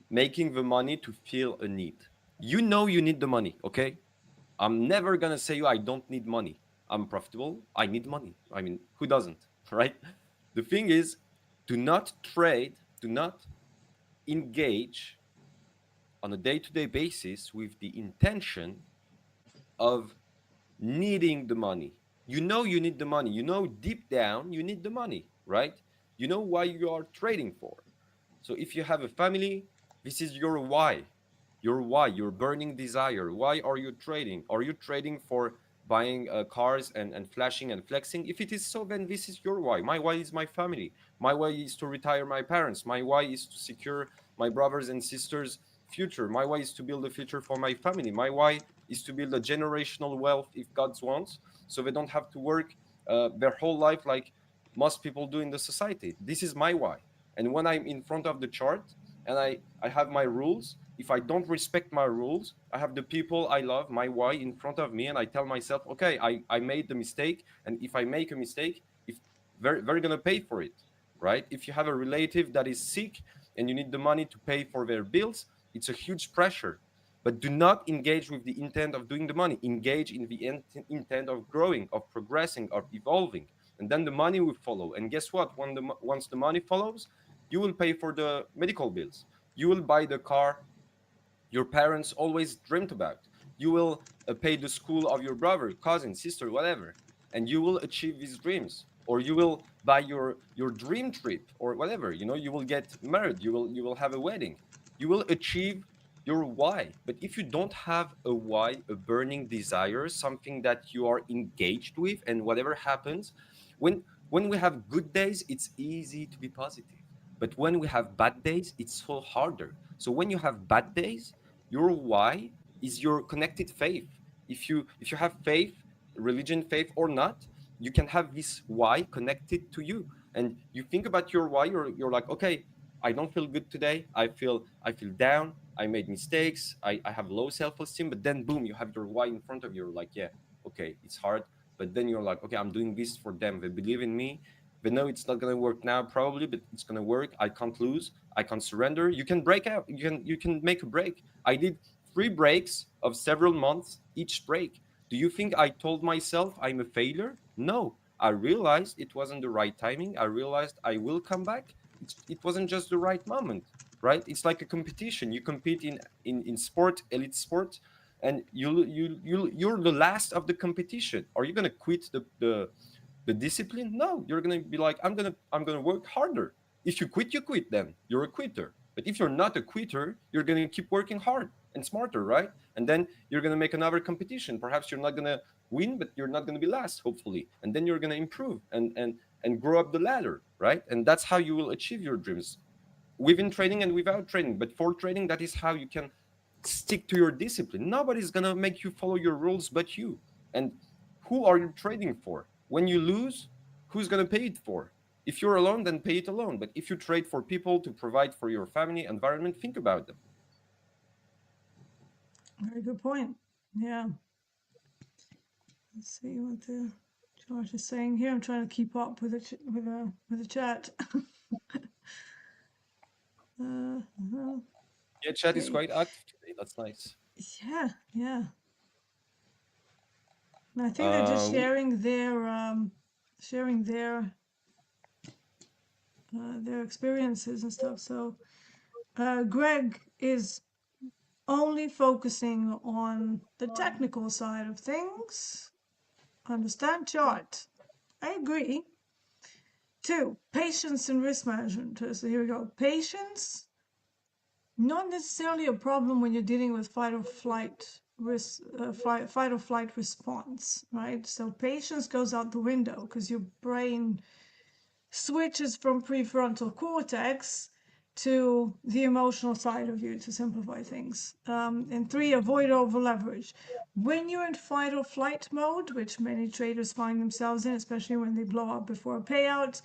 making the money to feel a need. You know you need the money, okay? I'm never gonna say you I don't need money. I'm profitable. I need money. I mean, who doesn't, right? The thing is, do not trade, do not engage on a day-to-day basis with the intention of needing the money. You know you need the money. You know deep down you need the money, right? You know why you are trading for. So if you have a family, this is your why. Your why, your burning desire. Why are you trading? Are you trading for buying cars and flashing and flexing? If it is so, then this is your why. My why is my family. My why is to retire my parents. My why is to secure my brothers and sisters' future. My why is to build a future for my family. My why is to build a generational wealth if God wants, so they don't have to work their whole life like most people do in the society. This is my why. And when I'm in front of the chart and I have my rules, if I don't respect my rules, I have the people I love, my why, in front of me, and I tell myself, okay, I made the mistake, and if I make a mistake, if they're gonna pay for it, right? If you have a relative that is sick and you need the money to pay for their bills, it's a huge pressure. But do not engage with the intent of doing the money. Engage in the intent of growing, of progressing, of evolving, and then the money will follow. And guess what? Once the money follows, you will pay for the medical bills. You will buy the car your parents always dreamt about. You will pay the school of your brother, cousin, sister, whatever, and you will achieve these dreams. Or you will buy your dream trip, or whatever. You know, you will get married. You will have a wedding. You will achieve your why. But if you don't have a why, a burning desire, something that you are engaged with, and whatever happens, when we have good days, it's easy to be positive. But when we have bad days, it's so harder. So when you have bad days, your why is your connected faith. If you have faith, religion, faith or not, you can have this why connected to you. And you think about your why, you're like, okay, I don't feel good today. I feel down. I made mistakes. I have low self-esteem. But then boom, you have your why in front of you. You're like, yeah, okay, it's hard. But then you're like, okay, I'm doing this for them. They believe in me. They know it's not gonna work now, probably, but it's gonna work. I can't lose. I can't surrender. You can break out. You can make a break. I did 3 breaks of several months each break. Do you think I told myself I'm a failure? No. I realized it wasn't the right timing. I realized I will come back. It wasn't just the right moment, right? It's like a competition. You compete in sport, elite sport, and you're the last of the competition. Are you gonna quit the discipline? No, you're gonna be like, I'm gonna work harder. If you quit, you quit. Then you're a quitter. But if you're not a quitter, you're gonna keep working hard and smarter, right? And then you're gonna make another competition. Perhaps you're not gonna win, but you're not gonna be last, hopefully. And then you're gonna improve and grow up the ladder, right? And that's how you will achieve your dreams within trading and without trading. But for trading, that is how you can stick to your discipline. Nobody's gonna make you follow your rules but you. And who are you trading for? When you lose, who's gonna pay it for? If you're alone, then pay it alone. But if you trade for people to provide for your family, environment, think about them. Very good point. Yeah. Let's see what the chart is saying here. I'm trying to keep up with the chat. Yeah, chat is Okay. quite active today. That's nice. Yeah, yeah. And I think they're just We sharing their experiences and stuff. So Greg is only focusing on the technical side of things. Understand chart. I agree. 2, patience and risk management. So here we go. Patience, not necessarily a problem when you're dealing with fight or flight fight or flight response, right? So patience goes out the window because your brain switches from prefrontal cortex to the emotional side of you, to simplify things. And 3, avoid over leverage. When you're in fight or flight mode, which many traders find themselves in, especially when they blow up before a payout,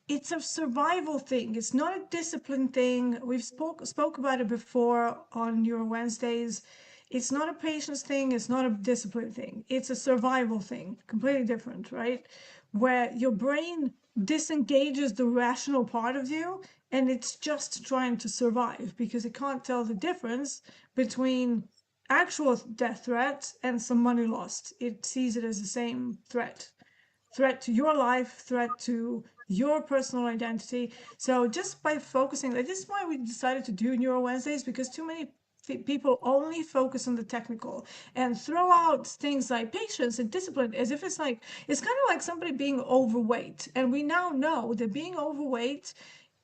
it's a survival thing. It's not a discipline thing. We've spoke about it before on your Wednesdays. It's not a patience thing. It's not a discipline thing. It's a survival thing. Completely different, right? Where your brain disengages the rational part of you and it's just trying to survive because it can't tell the difference between actual death threats and some money lost. It sees it as the same threat to your life, threat to your personal identity. So just by focusing, like this is why we decided to do Neuro Wednesdays, because too many people only focus on the technical and throw out things like patience and discipline as if it's like, it's kind of like somebody being overweight. And we now know that being overweight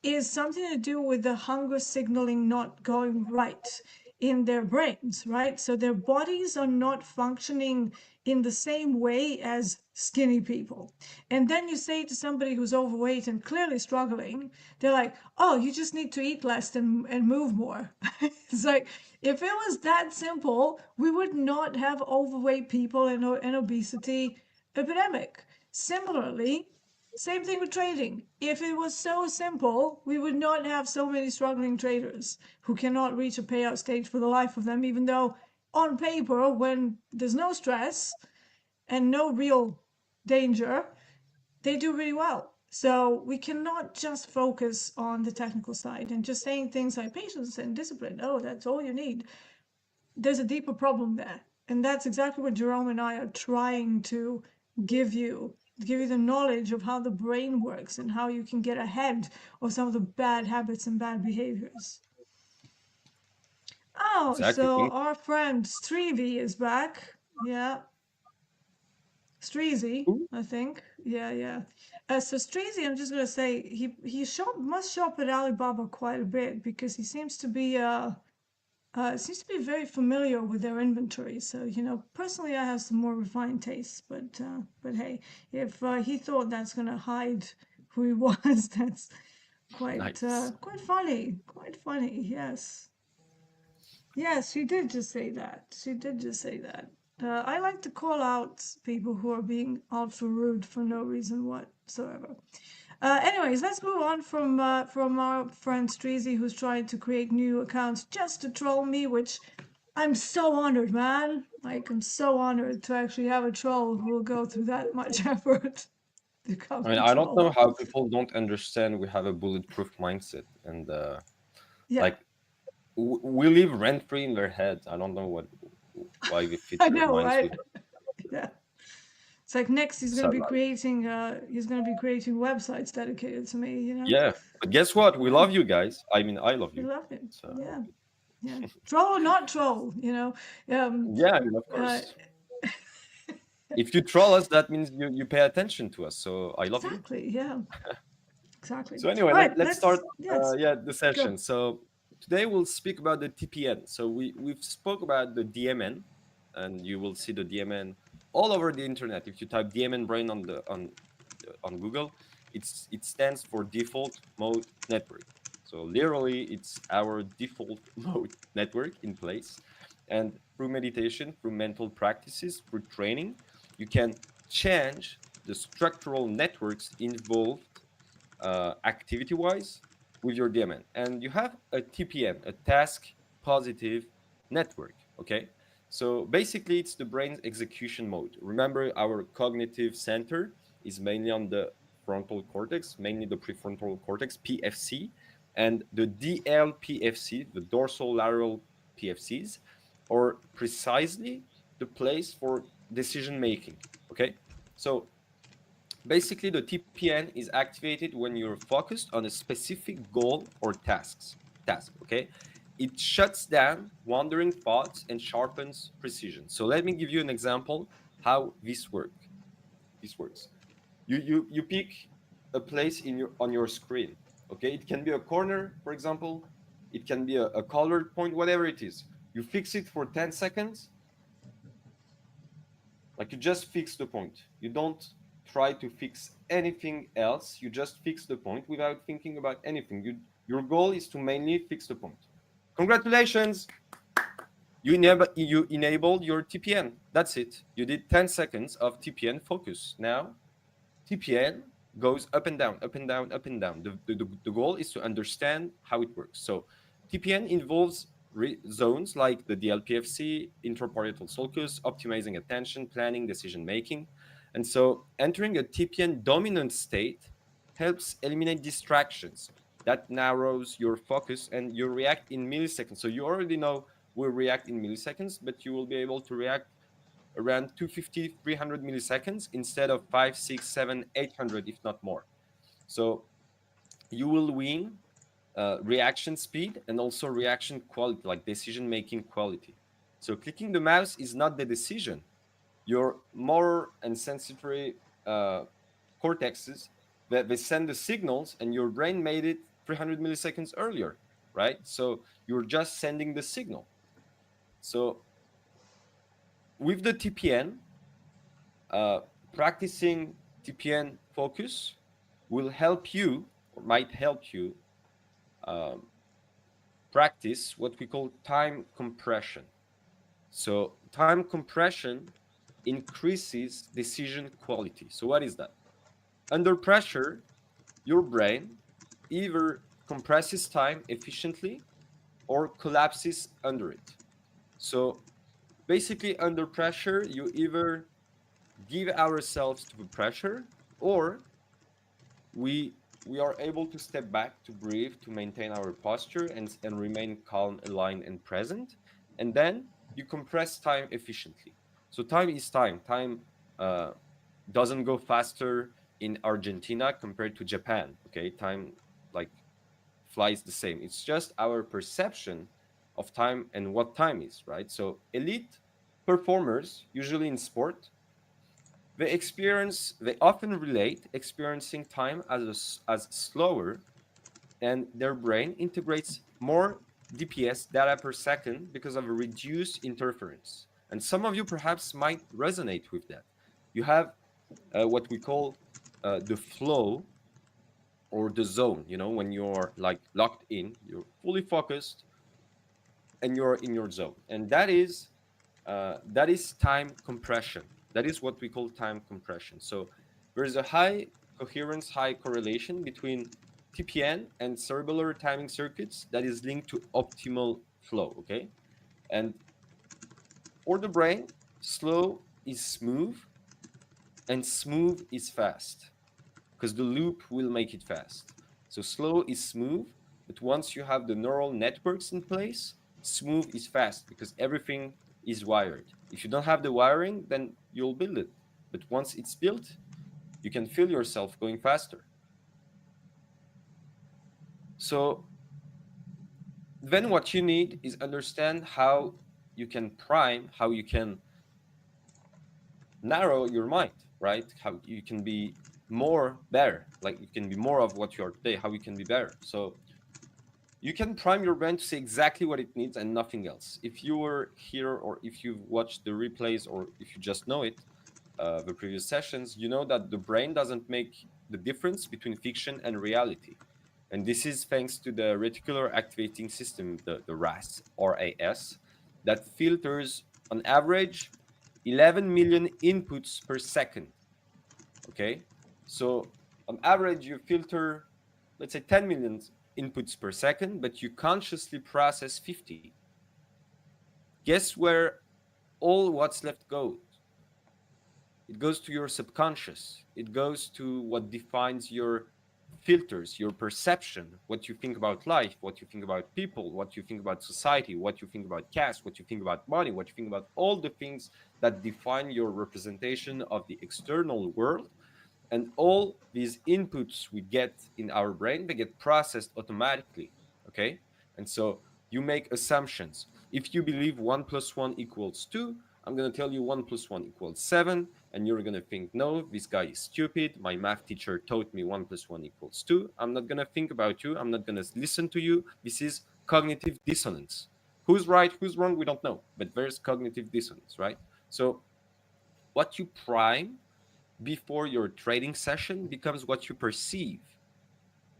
is something to do with the hunger signaling not going right in their brains, right? So their bodies are not functioning in the same way as skinny people. And then you say to somebody who's overweight and clearly struggling, they're like, oh, you just need to eat less and move more. It's like, if it was that simple, we would not have overweight people and obesity epidemic. Similarly, same thing with trading. If it was so simple, we would not have so many struggling traders who cannot reach a payout stage for the life of them, even though on paper, when there's no stress and no real danger, they do really well. So we cannot just focus on the technical side and just saying things like patience and discipline. Oh, that's all you need. There's a deeper problem there. And that's exactly what Jerome and I are trying to give you the knowledge of how the brain works and how you can get ahead of some of the bad habits and bad behaviors. Oh, Exactly. so our friend Streevy is back. Yeah, Streezy, Ooh, I think. Yeah, yeah. So Streezy, I'm just gonna say must shop at Alibaba quite a bit because he seems to be very familiar with their inventory. So, personally, I have some more refined tastes, but hey, if he thought that's gonna hide who he was, that's nice. quite funny. Quite funny. Yes, yes, she did just say that. She did just say that. I like to call out people who are being ultra rude for no reason whatsoever. Anyways, let's move on from our friend Streezy, who's trying to create new accounts just to troll me, which I'm so honored, man. Like, I'm so honored to actually have a troll who will go through that much effort to come I mean, and I don't troll. know how people don't understand we have a bulletproof mindset, and Yeah, like we live rent free in their heads. I don't know why they fit I their know, minds right? with Yeah. It's like next satellite. he's gonna be creating websites dedicated to me. Yeah, but guess what? We Yeah, love you guys. I mean, I love we you. love him. So Yeah, yeah. Troll or not troll. Um, yeah, I mean, of uh, course. If you troll us, that means you pay attention to us. So I love you. exactly. Yeah, exactly. So anyway, All right, let's start. yes, Yeah, the go. session. So today we'll speak about the TPN. So we've spoke about the DMN, and you will see the DMN all over the internet. If you type DMN brain on Google, it stands for default mode network. So literally, it's our default mode network in place. And through meditation, through mental practices, through training, you can change the structural networks involved activity wise with your daemon. And you have a TPN, a task positive network. Okay. So basically, it's the brain's execution mode. Remember, our cognitive center is mainly on the frontal cortex, mainly the prefrontal cortex, PFC, and the DLPFC, the dorsal lateral PFCs, are precisely the place for decision making. Okay. So basically, the TPN is activated when you're focused on a specific goal or task. Okay, it shuts down wandering thoughts and sharpens precision. So let me give you an example how this works. You pick a place in your on your screen. Okay, it can be a corner, for example. It can be a colored point, whatever it is. You fix it for 10 seconds. Like, you just fix the point. You don't try to fix anything else. You just fix the point without thinking about anything. Your goal is to mainly fix the point. Congratulations! You enabled your TPN. That's it. You did 10 seconds of TPN focus. Now, TPN goes up and down, up and down, up and down. The goal is to understand how it works. So TPN involves zones like the DLPFC, interparietal sulcus, optimizing attention, planning, decision making. And so entering a TPN dominant state helps eliminate distractions. That narrows your focus and you react in milliseconds. So you already know we react in milliseconds, but you will be able to react around 250, 300 milliseconds instead of 5, 6, 7, 800, if not more. So you will win reaction speed and also reaction quality, like decision making quality. So clicking the mouse is not the decision. Your motor and sensory cortexes, they send the signals, and your brain made it 300 milliseconds earlier, right? So you're just sending the signal. So with the TPN, practicing TPN focus will help you, or might help you, um, practice what we call time compression. So time compression increases decision quality. So what is that? Under pressure, your brain either compresses time efficiently or collapses under it. So basically, under pressure, you either give ourselves to the pressure, or we are able to step back, to breathe, to maintain our posture, and remain calm, aligned, and present. And then you compress time efficiently. So time is time. Time uh, doesn't go faster in Argentina compared to Japan. Okay, time, like, flies the same. It's just our perception of time and what time is, right? So elite performers, usually in sport, they often relate experiencing time as slower, and their brain integrates more DPS, data per second, because of a reduced interference. And some of you perhaps might resonate with that. You have what we call the flow, or the zone, when you're like locked in, you're fully focused, and you're in your zone. And that is time compression. That is what we call time compression. So there is a high coherence, high correlation between TPN and cerebellar timing circuits that is linked to optimal flow. Okay, and for the brain, slow is smooth and smooth is fast, because the loop will make it fast. So slow is smooth, but once you have the neural networks in place, smooth is fast because everything is wired. If you don't have the wiring, then you'll build it. But once it's built, you can feel yourself going faster. So then what you need is understand how you can prime, how you can narrow your mind, right? How you can be more better, like you can be more of what you are today, how you can be better. So you can prime your brain to say exactly what it needs and nothing else. If you were here, or if you've watched the replays, or if you just know it, the previous sessions, you know that the brain doesn't make the difference between fiction and reality. And this is thanks to the reticular activating system, the RAS, RAS, that filters on average 11 million inputs per second. Okay, so on average you filter, let's say, 10 million inputs per second, but you consciously process 50. Guess where all what's left goes? It goes to your subconscious. It goes to what defines your filters, your perception, what you think about life, what you think about people, what you think about society, what you think about caste, what you think about money, what you think about all the things that define your representation of the external world. And all these inputs we get in our brain, they get processed automatically. Okay, and so you make assumptions. If you believe 1 + 1 = 2, I'm going to tell you 1 plus 1 equals 7, and you're going to think, no, this guy is stupid. My math teacher taught me 1 plus 1 equals 2. I'm not going to think about you. I'm not going to listen to you. This is cognitive dissonance. Who's right, who's wrong, we don't know, but there's cognitive dissonance, right? So what you prime before your trading session becomes what you perceive.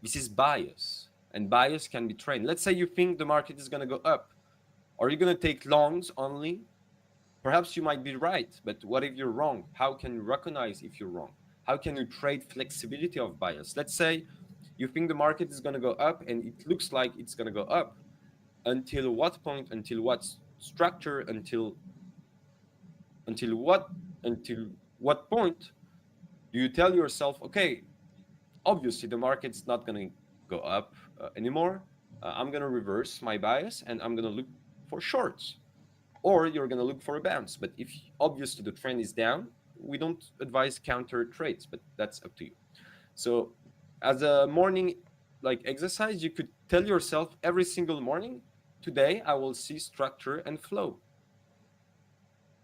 This is bias, and bias can be trained. Let's say you think the market is going to go up. Are you going to take longs only? Perhaps you might be right, but what if you're wrong? How can you recognize if you're wrong? How can you trade flexibility of bias? Let's say you think the market is going to go up and it looks like it's going to go up. Until what point, until what structure, until what until what point do you tell yourself, okay, obviously the market's not going to go up anymore. I'm going to reverse my bias and I'm going to look for shorts, or you're going to look for a bounce. But if obviously the trend is down, we don't advise counter trades, but that's up to you. So as a morning like exercise, you could tell yourself every single morning, today I will see structure and flow.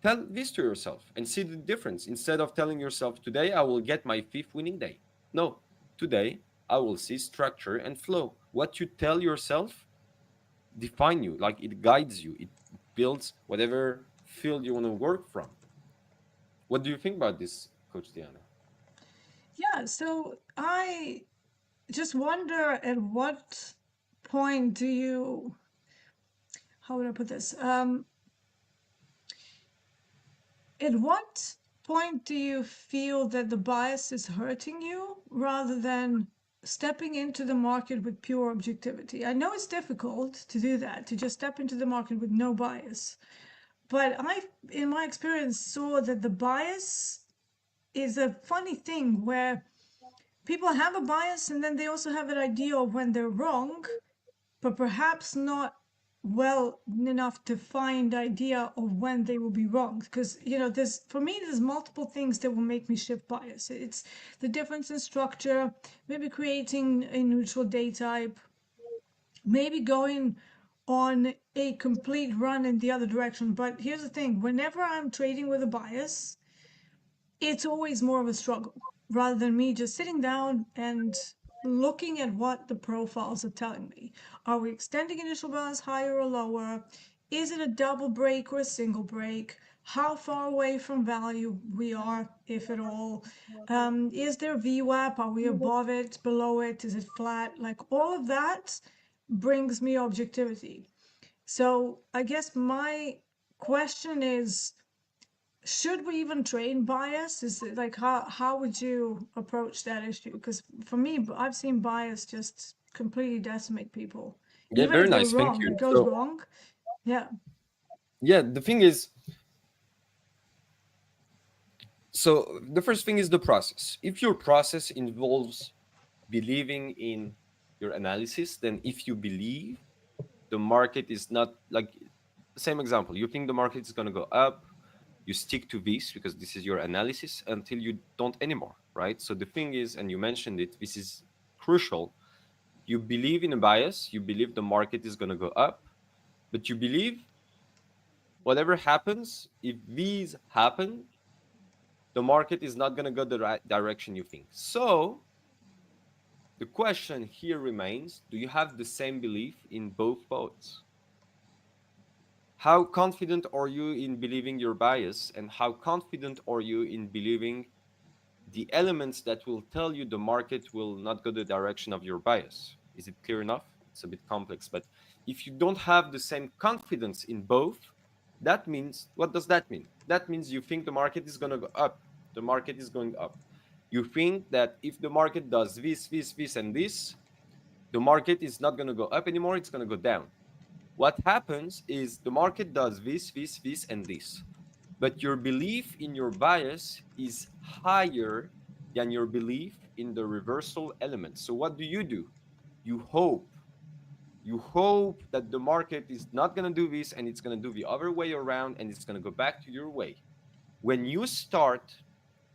Tell this to yourself and see the difference. Instead of telling yourself, today I will get my fifth winning day. No, today I will see structure and flow. What you tell yourself define you, like it guides you. It builds whatever field you want to work from. What do you think about this, Coach Deeyana? Yeah, so I just wonder at what point do you, how would I put this? At what point do you feel that the bias is hurting you rather than stepping into the market with pure objectivity? I know it's difficult to do that, to just step into the market with no bias. But I, in my experience, saw that the bias is a funny thing where people have a bias and then they also have an idea of when they're wrong, but perhaps not well enough to find idea of when they will be wrong, because there's, for me, there's multiple things that will make me shift bias. It's the difference in structure, maybe creating a neutral day type, maybe going on a complete run in the other direction. But here's the thing, whenever I'm trading with a bias, it's always more of a struggle rather than me just sitting down and looking at what the profiles are telling me. Are we extending initial balance higher or lower? Is it a double break or a single break? How far away from value we are, if at all? Is there VWAP? Are we above it, below it? Is it flat? Like all of that brings me objectivity. So I guess my question is, should we even train bias? Is it like, how would you approach that issue? Because for me, I've seen bias just completely decimate people. Yeah, Even very if they're nice. Thank wrong, you. it goes So, wrong. Yeah. yeah, the thing is, so the first thing is the process. If your process involves believing in your analysis, then if you believe the market is not like, same example, you think the market is going to go up, you stick to this because this is your analysis until you don't anymore, right? So the thing is, and you mentioned it, this is crucial. You believe in a bias, you believe the market is going to go up, but you believe whatever happens, if these happen, the market is not going to go the right direction you think. So the question here remains, do you have the same belief in both boats? How confident are you in believing your bias, and how confident are you in believing the elements that will tell you the market will not go the direction of your bias? Is it clear enough? It's a bit complex, but if you don't have the same confidence in both, that means, what does that mean? That means you think the market is going to go up. The market is going up. You think that if the market does this, and this, the market is not going to go up anymore, it's going to go down. What happens is the market does this, and this. But your belief in your bias is higher than your belief in the reversal element. So what do? You hope. You hope that the market is not going to do this and it's going to do the other way around and it's going to go back to your way. When you start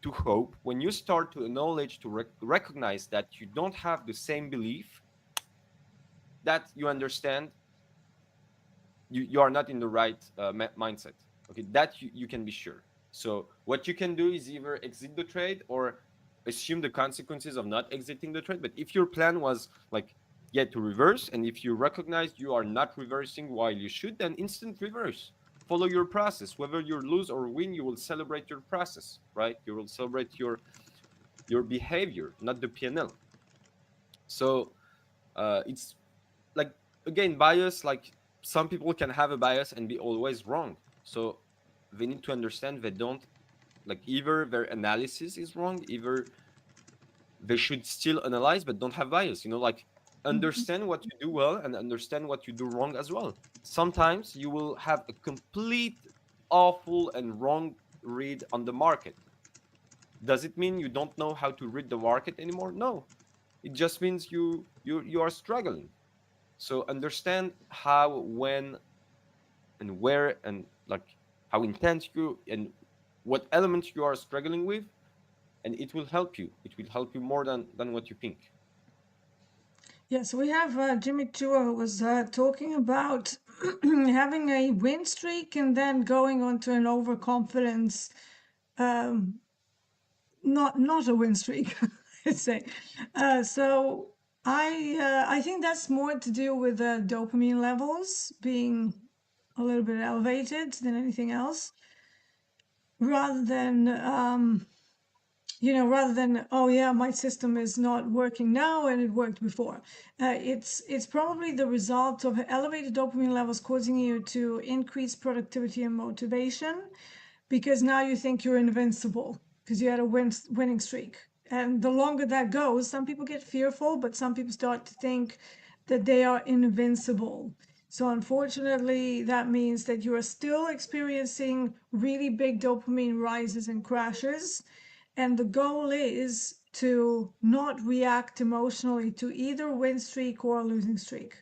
to hope, when you start to acknowledge, to recognize that you don't have the same belief, that you understand you are not in the right mindset. Okay, that you can be sure. So what you can do is either exit the trade or assume the consequences of not exiting the trade. But if your plan was like, yeah, to reverse, and if you recognize you are not reversing while you should, then instant reverse. Follow your process. Whether you lose or win, you will celebrate your process, right? You will celebrate your behavior, not the PNL. So it's like, again, bias. Like, some people can have a bias and be always wrong. So they need to understand they don't, like, either their analysis is wrong, either they should still analyze but don't have bias. Like, Mhm. understand what you do well and understand what you do wrong as well. Sometimes you will have a complete awful and wrong read on the market. Does it mean you don't know how to read the market anymore? No, it just means you are struggling. So understand how, when, and where, and like how intense you and what elements you are struggling with, and it will help you. It will help you more than what you think. Yeah, so we have Jimmy Chua who was talking about having a win streak and then going on to an overconfidence, um, not a win streak, let's say. So I think that's more to do with dopamine levels being a little bit elevated than anything else, rather than rather than, oh yeah, my system is not working now and it worked before. It's probably the result of elevated dopamine levels causing you to increase productivity and motivation, because now you think you're invincible because you had a winning streak. And the longer that goes, some people get fearful, but some people start to think that they are invincible. So, unfortunately, that means that you are still experiencing really big dopamine rises and crashes. And the goal is to not react emotionally to either win streak or losing streak.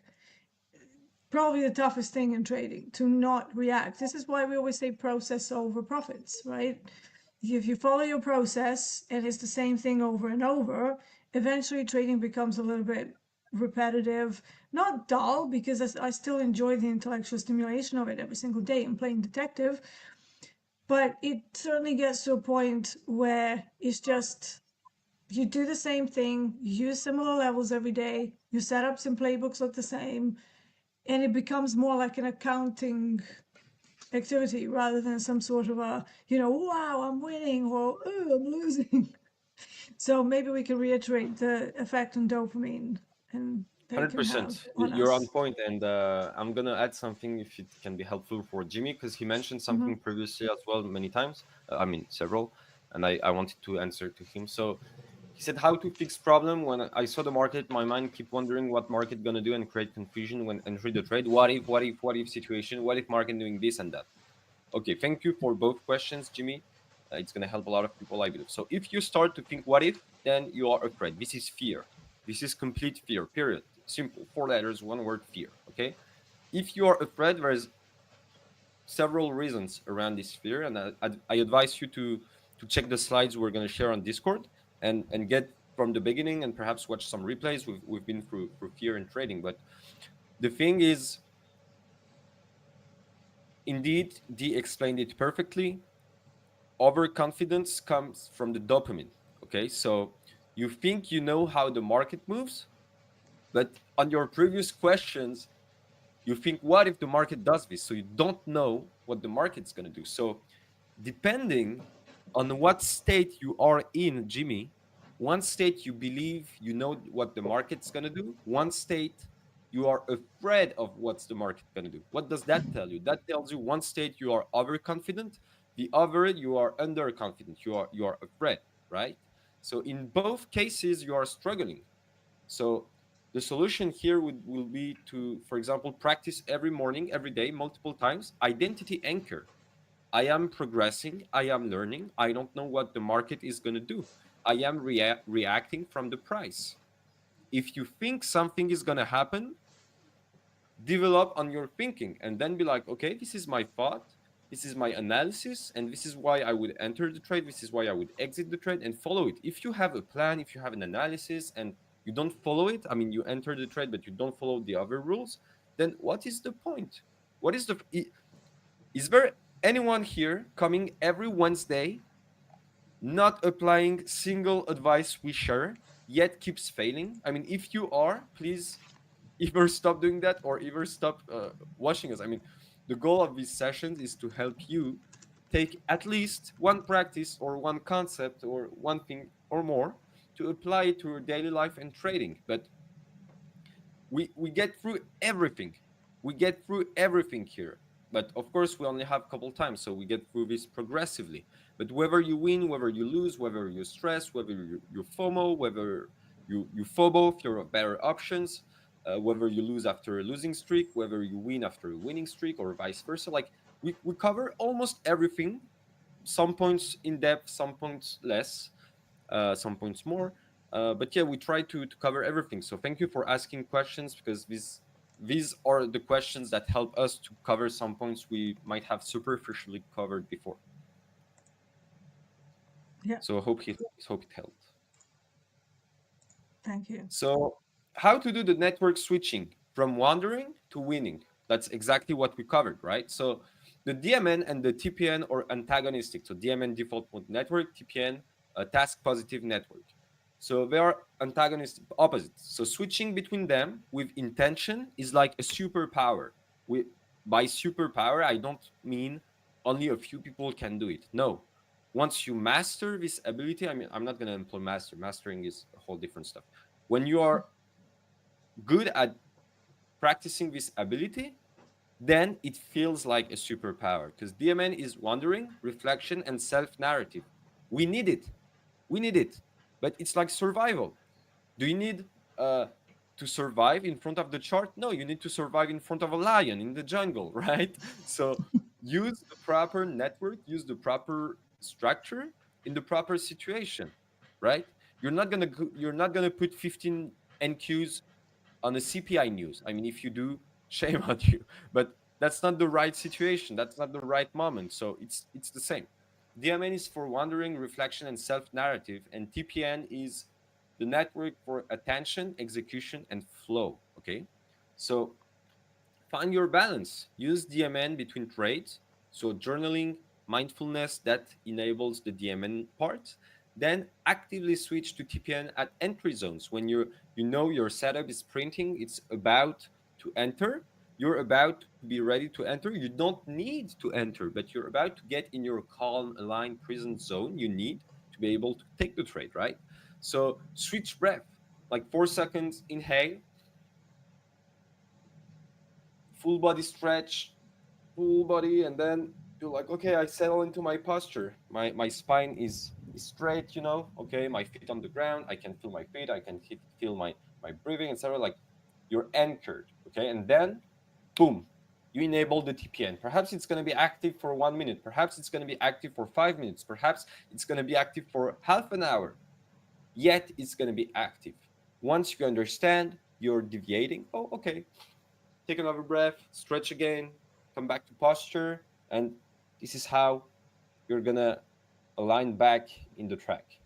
Probably the toughest thing in trading, to not react. This is why we always say process over profits, right? If you follow your process and it's the same thing over and over, eventually trading becomes a little bit repetitive, not dull, because I still enjoy the intellectual stimulation of it every single day and playing detective, but it certainly gets to a point where it's just you do the same thing, you use similar levels every day, your setups and playbooks look the same, and it becomes more like an accounting activity rather than some sort of a, wow, I'm winning or oh, I'm losing. So maybe we can reiterate the effect on dopamine and that it can have 100%. on You're on us. point, and I'm gonna add something if it can be helpful for Jimmy, because he mentioned Hmm. something previously as well many times. I mean, several, and I wanted to answer to him. So he said, how to fix problem when I saw the market, my mind keep wondering what market gonna do and create confusion when entry the trade. What if situation? What if market doing this and that? Okay, thank you for both questions, Jimmy. It's going to help a lot of people, I believe. So if you start to think what if, then you are afraid. This is fear. This is complete fear, period. Simple, 4 letters, one word, fear. Okay. If you are afraid, there's several reasons around this fear, and I advise you to check the slides we're going to share on Discord and get from the beginning and perhaps watch some replays. We've been through fear and trading, but the thing is, indeed, Dee explained it perfectly. Overconfidence comes from the dopamine. Okay, so you think you know how the market moves, but on your previous questions, you think, what if the market does this? So you don't know what the market's going to do. So depending on what state you are in, Jimmy, one state you believe you know what the market's going to do, one state you are afraid of what's the market going to do. What does that tell you? That tells you one state you are overconfident, the other you are underconfident, you are afraid, right? So in both cases you are struggling. So the solution here will be to, for example, practice every morning, every day, multiple times, identity anchor. I am progressing. I am learning. I don't know what the market is going to do. I am reacting from the price. If you think something is going to happen, develop on your thinking and then be like, okay, this is my thought. This is my analysis. And this is why I would enter the trade. This is why I would exit the trade and follow it. If you have a plan, if you have an analysis and you don't follow it, I mean, you enter the trade, but you don't follow the other rules, then what is the point? What is the, is there Anyone here coming every Wednesday, not applying single advice we share, yet keeps failing? I mean, if you are, please either stop doing that or either stop watching us. I mean, the goal of these sessions is to help you take at least one practice or one concept or one thing or more to apply it to your daily life and trading. But we get through everything. We get through everything here. But of course, we only have a couple times, so we get through this progressively. But whether you win, whether you lose, whether you stress, whether you FOMO, whether you FOBO if you're better options, whether you lose after a losing streak, whether you win after a winning streak, or vice versa. Like we cover almost everything. Some points in depth, some points less, some points more. But yeah, we try to cover everything. So thank you for asking questions, because these are the questions that help us to cover some points we might have superficially covered before. Yeah, So I hope it helped. thank you. So how to do the network switching from wandering to winning? That's exactly what we covered, right? So the DMN and the TPN are antagonistic. So DMN, default mode network, TPN, task positive network. So they are antagonistic, opposites. So switching between them with intention is like a superpower. We, by superpower, I don't mean only a few people can do it. No, once you master this ability, I mean, I'm not going to employ master. Mastering is a whole different stuff. When you are good at practicing this ability, then it feels like a superpower, because DMN is wandering, reflection, and self narrative. We need it. We need it. But it's like survival. Do you need uh, to survive in front of the chart? No, you need to survive in front of a lion in the jungle, right? So use the proper network, use the proper structure in the proper situation, right? You're not gonna put 15 NQs on a CPI news. I mean, if you do, shame on you. But that's not the right situation. That's not the right moment. So it's the same. DMN is for wandering, reflection, and self-narrative, and TPN is the network for attention, execution, and flow. Okay, so find your balance. Use DMN between trades. So journaling, mindfulness that enables the DMN part. Then actively switch to TPN at entry zones when you know your setup is printing. It's about to enter. You're about to be ready to enter. You don't need to enter, but you're about to get in your calm, aligned, present zone. You need to be able to take the trade, right? So switch breath, like 4 seconds inhale, full body stretch, full body, and then you're like, okay, I settle into my posture. My spine is straight, okay, my feet on the ground, I can feel my feet, I can feel my breathing, etc. Like you're anchored, okay, and then boom, you enable the TPN. Perhaps it's going to be active for 1 minute, perhaps it's going to be active for 5 minutes, perhaps it's going to be active for half an hour, yet it's going to be active. Once you understand you're deviating, oh, okay, take another breath, stretch again, come back to posture, and this is how you're gonna align back in the track,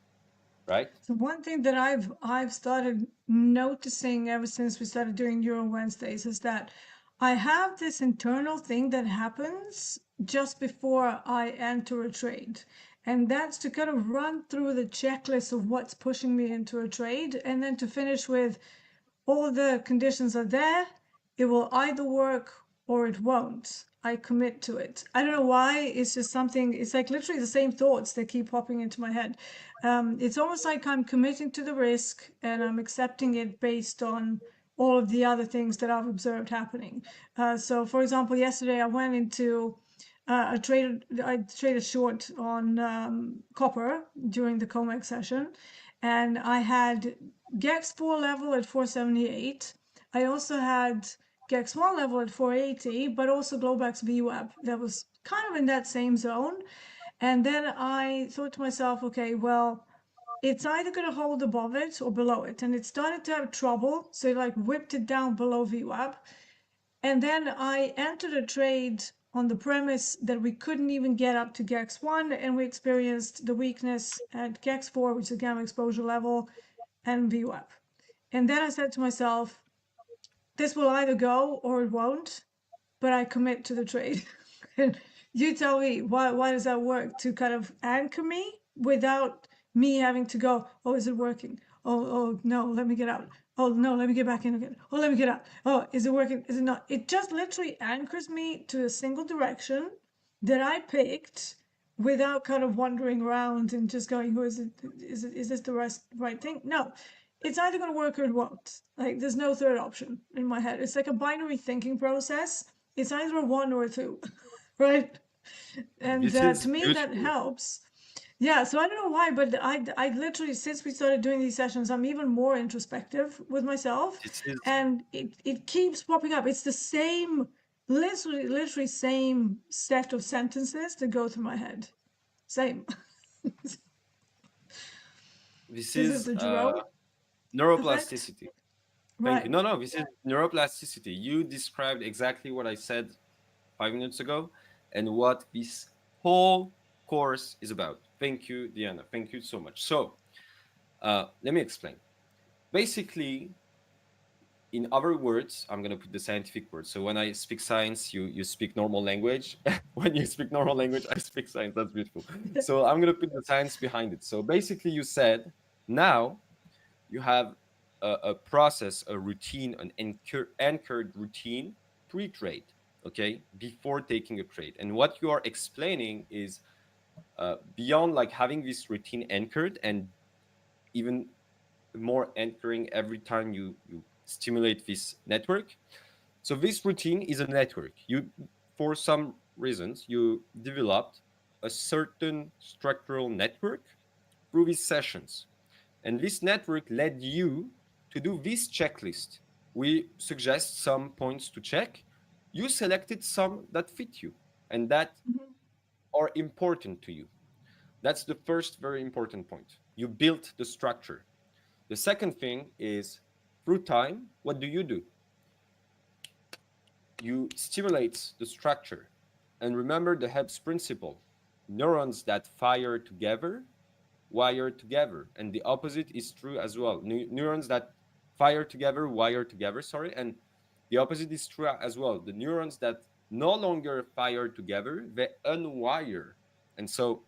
right? So one thing that I've started noticing ever since we started doing Euro Wednesdays is that I have this internal thing that happens just before I enter a trade. And that's to kind of run through the checklist of what's pushing me into a trade, and then to finish with all the conditions are there. It will either work or it won't. I commit to it. I don't know why. It's just something, it's like literally the same thoughts that keep popping into my head. It's almost like I'm committing to the risk and I'm accepting it based on all of the other things that I've observed happening. So, for example, yesterday I went into I traded short on copper during the COMEX session, and I had GEX 4 level at 478. I also had GEX 1 level at 480, but also Globex VWAP that was kind of in that same zone. And then I thought to myself, okay, well, it's either going to hold above it or below it. And it started to have trouble. So it like whipped it down below VWAP. And then I entered a trade on the premise that we couldn't even get up to GEX 1, and we experienced the weakness at GEX 4, which is gamma exposure level, and VWAP. And then I said to myself, this will either go or it won't, but I commit to the trade. You tell me why does that work to kind of anchor me without me having to go, oh, is it working? Oh no, let me get out. Oh no, let me get back in again. Oh, let me get out. Oh, is it working? Is it not? It just literally anchors me to a single direction that I picked without kind of wandering around and just going, oh, is this the right thing? No. It's either going to work or it won't. Like there's no third option in my head. It's like a binary thinking process. It's either a one or a two, right? And This is to me that beautiful. helps. Yeah, so I don't know why, but I literally, since we started doing these sessions, I'm even more introspective with myself, This is and it keeps popping up. It's the same, literally same set of sentences that go through my head. Same. this Is this is the Jerome effect? neuroplasticity. Thank you. Right. No, this is neuroplasticity. You described exactly what I said 5 minutes ago and what this whole course is about. Thank you, Deeyana. Thank you so much. So, let me explain. Basically, in other words, I'm going to put the scientific words. So when I speak science, you speak normal language. When you speak normal language, I speak science. That's beautiful. So I'm going to put the science behind it. So basically, you said now you have a process, a routine, an anchored routine pre-trade, okay, before taking a trade. And what you are explaining is beyond like having this routine anchored and even more anchoring every time you stimulate this network. So this routine is a network. You, for some reasons, you developed a certain structural network through these sessions. And this network led you to do this checklist. We suggest some points to check. You selected some that fit you and that Mhm. are important to you. That's the first very important point. You built the structure. The second thing is through time, what do? You stimulate the structure. And remember the Hebb's principle. Neurons that fire together wire together, and the opposite is true as well. Neurons that fire together wire together, sorry, and the opposite is true as well. The neurons that no longer fire together, they unwire. And so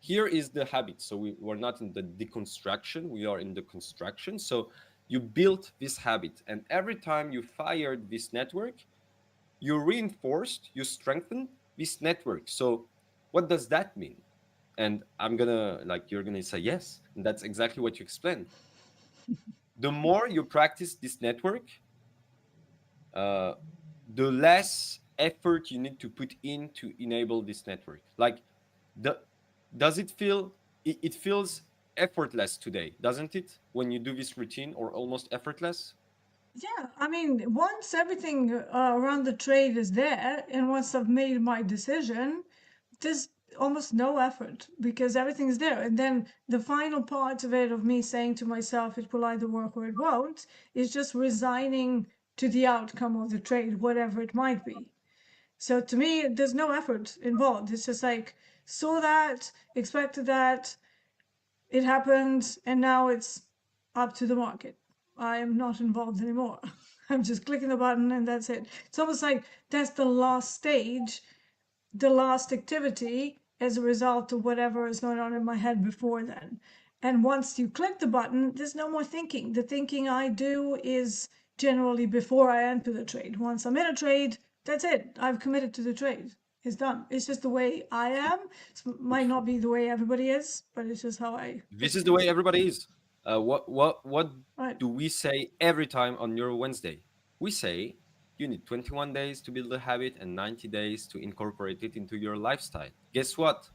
here is the habit. So we're not in the deconstruction, we are in the construction. So you built this habit, and every time you fired this network, you reinforced, you strengthened this network. So what does that mean? And I'm gonna like you're gonna say yes, and that's exactly what you explained. The more you practice this network, uh, the less effort you need to put in to enable this network. Like, the does it feel? It feels effortless today, doesn't it? When you do this routine, or almost effortless. Yeah, I mean, once everything around the trade is there, and once I've made my decision, there's almost no effort because everything's there. And then the final part of it, of me saying to myself, it will either work or it won't, is just resigning to the outcome of the trade, whatever it might be. So to me, there's no effort involved. It's just like, saw that, expected that, it happened, and now it's up to the market. I am not involved anymore. I'm just clicking the button and that's it. It's almost like that's the last stage, the last activity as a result of whatever is going on in my head before then. And once you click the button, there's no more thinking. The thinking I do is generally before I enter the trade. Once I'm in a trade, that's it. I've committed to the trade. It's done. It's just the way I am. It might not be the way everybody is, but it's just how I This look is at the way it. everybody is. What Right. do we say every time on your Wednesday? We say you need 21 days to build a habit and 90 days to incorporate it into your lifestyle. Guess what?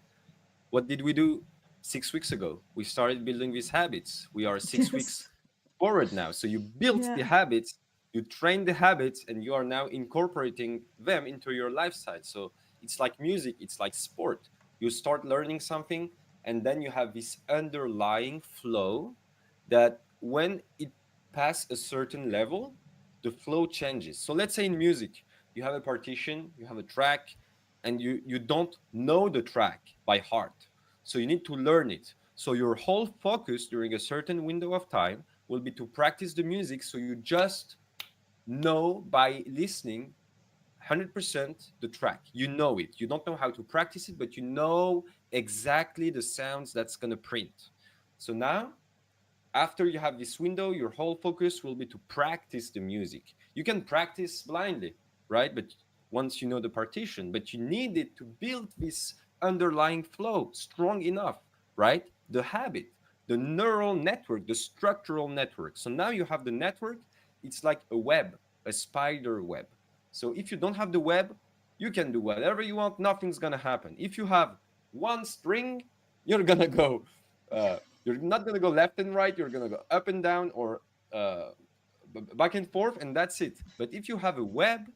What did we do 6 weeks ago? We started building these habits. We are 6 weeks Yes. forward now. So you built the Yeah. habits, you train the habits, and you are now incorporating them into your lifestyle. So it's like music, it's like sport. You start learning something, and then you have this underlying flow that when it passes a certain level, the flow changes. So let's say in music, you have a partition, you have a track, and you don't know the track by heart. So you need to learn it. So your whole focus during a certain window of time will be to practice the music, so you just know by listening 100% the track. You know it. You don't know how to practice it, but you know exactly the sounds that's going to print. So now, after you have this window, your whole focus will be to practice the music. You can practice blindly, right? But once you know the partition, but you need it to build this underlying flow strong enough, right? The habit, the neural network, the structural network. So now you have the network, it's like a web, a spider web. So if you don't have the web, you can do whatever you want, nothing's gonna happen. If you have one string, you're gonna go you're not going to go left and right. You're going to go up and down or uh, back and forth, and that's it. But if you have a web,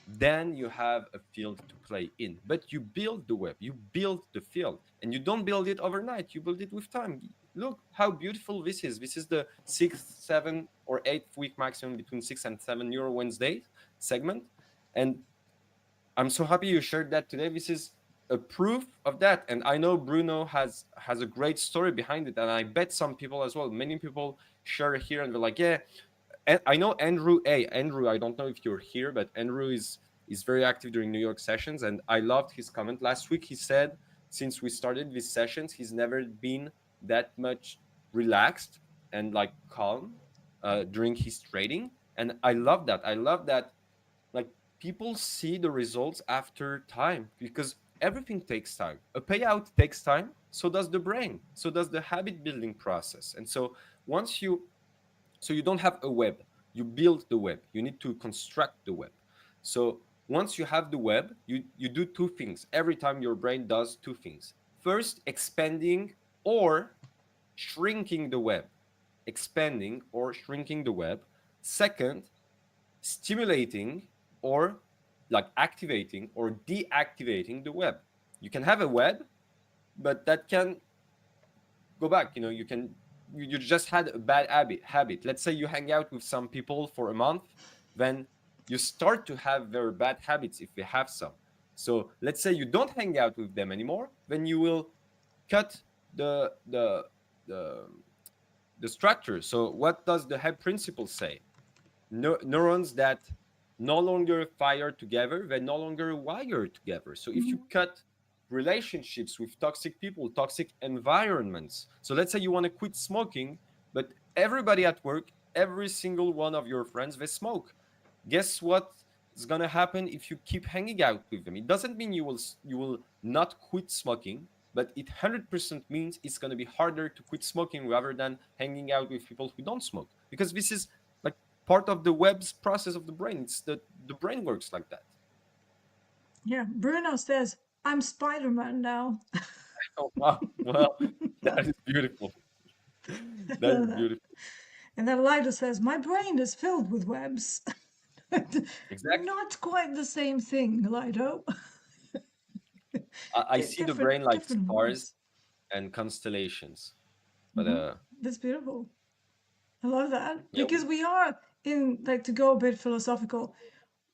then you have a field to play in. But you build the web, you build the field, and you don't build it overnight. You build it with time. Look how beautiful this is. This is the 6th, 7th, or 8th week maximum between 6 and 7 Euro Wednesday segment. And I'm so happy you shared that today. This is a proof of that, and I know Bruno has a great story behind it, and I bet some people as well. Many people share here, and they're like, "Yeah." And I know Andrew. Hey, Andrew, I don't know if you're here, but Andrew is very active during New York sessions, and I loved his comment last week. He said since we started these sessions, he's never been that much relaxed and like calm during his trading, and I love that. I love that like people see the results after time because everything takes time. A payout takes time, so does the brain, so does the habit building process. And so once you so you don't have a web, you build the web. You need to construct the web. So once you have the web, you do two things. Every time your brain does two things. First, expanding or shrinking the web. Expanding or shrinking the web. Second, stimulating or like activating or deactivating the web. You can have a web, but that can go back. You just had a bad habit. Let's say you hang out with some people for a month, then you start to have very bad habits if you have some. So let's say you don't hang out with them anymore, then you will cut the the structure. So what does the Hebb principle say? Neurons that no longer fire together, they no longer wire together. So if you cut relationships with toxic people, toxic environments, so let's say you want to quit smoking, but everybody at work, every single one of your friends, they smoke. Guess what is going to happen if you keep hanging out with them? It doesn't mean you will not quit smoking, but it 100% means it's going to be harder to quit smoking rather than hanging out with people who don't smoke, because this is like part of the web's process of the brain. It's the brain works like that. Yeah, Bruno says, I'm Spider-Man now. Oh wow, well, that is beautiful. That is And beautiful. then Lida says, my brain is filled with webs. Exactly. Not quite the same thing, Lido. I see the Different brain like different stars webs. and constellations, but Hmm. That's beautiful. I love that yeah, because we are in, like, to go a bit philosophical,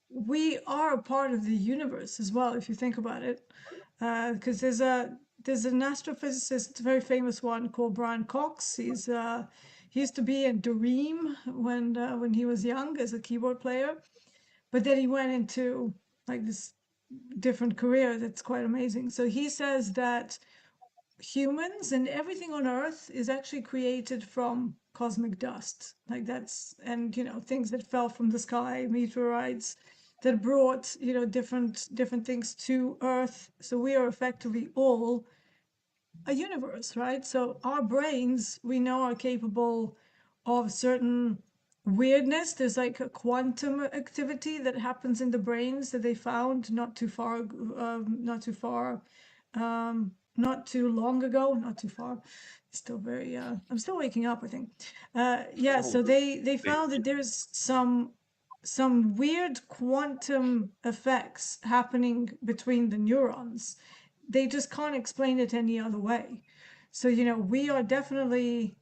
we are a part of the universe as well, if you think about it. Because there's an astrophysicist, a very famous one called Brian Cox. He used to be in Dream when he was young as a keyboard player, but then he went into like this different career that's quite amazing. So he says that humans and everything on Earth is actually created from cosmic dust. Like that's, and things that fell from the sky, meteorites that brought, different things to Earth. So we are effectively all a universe, right? So our brains, we know, are capable of certain weirdness. There's like a quantum activity that happens in the brains that they found not too long ago, not too far. Still very, I'm still waking up, I think. Yeah, oh, so they thank found you. that there's some weird quantum effects happening between the neurons. They just can't explain it any other way. So, we're definitely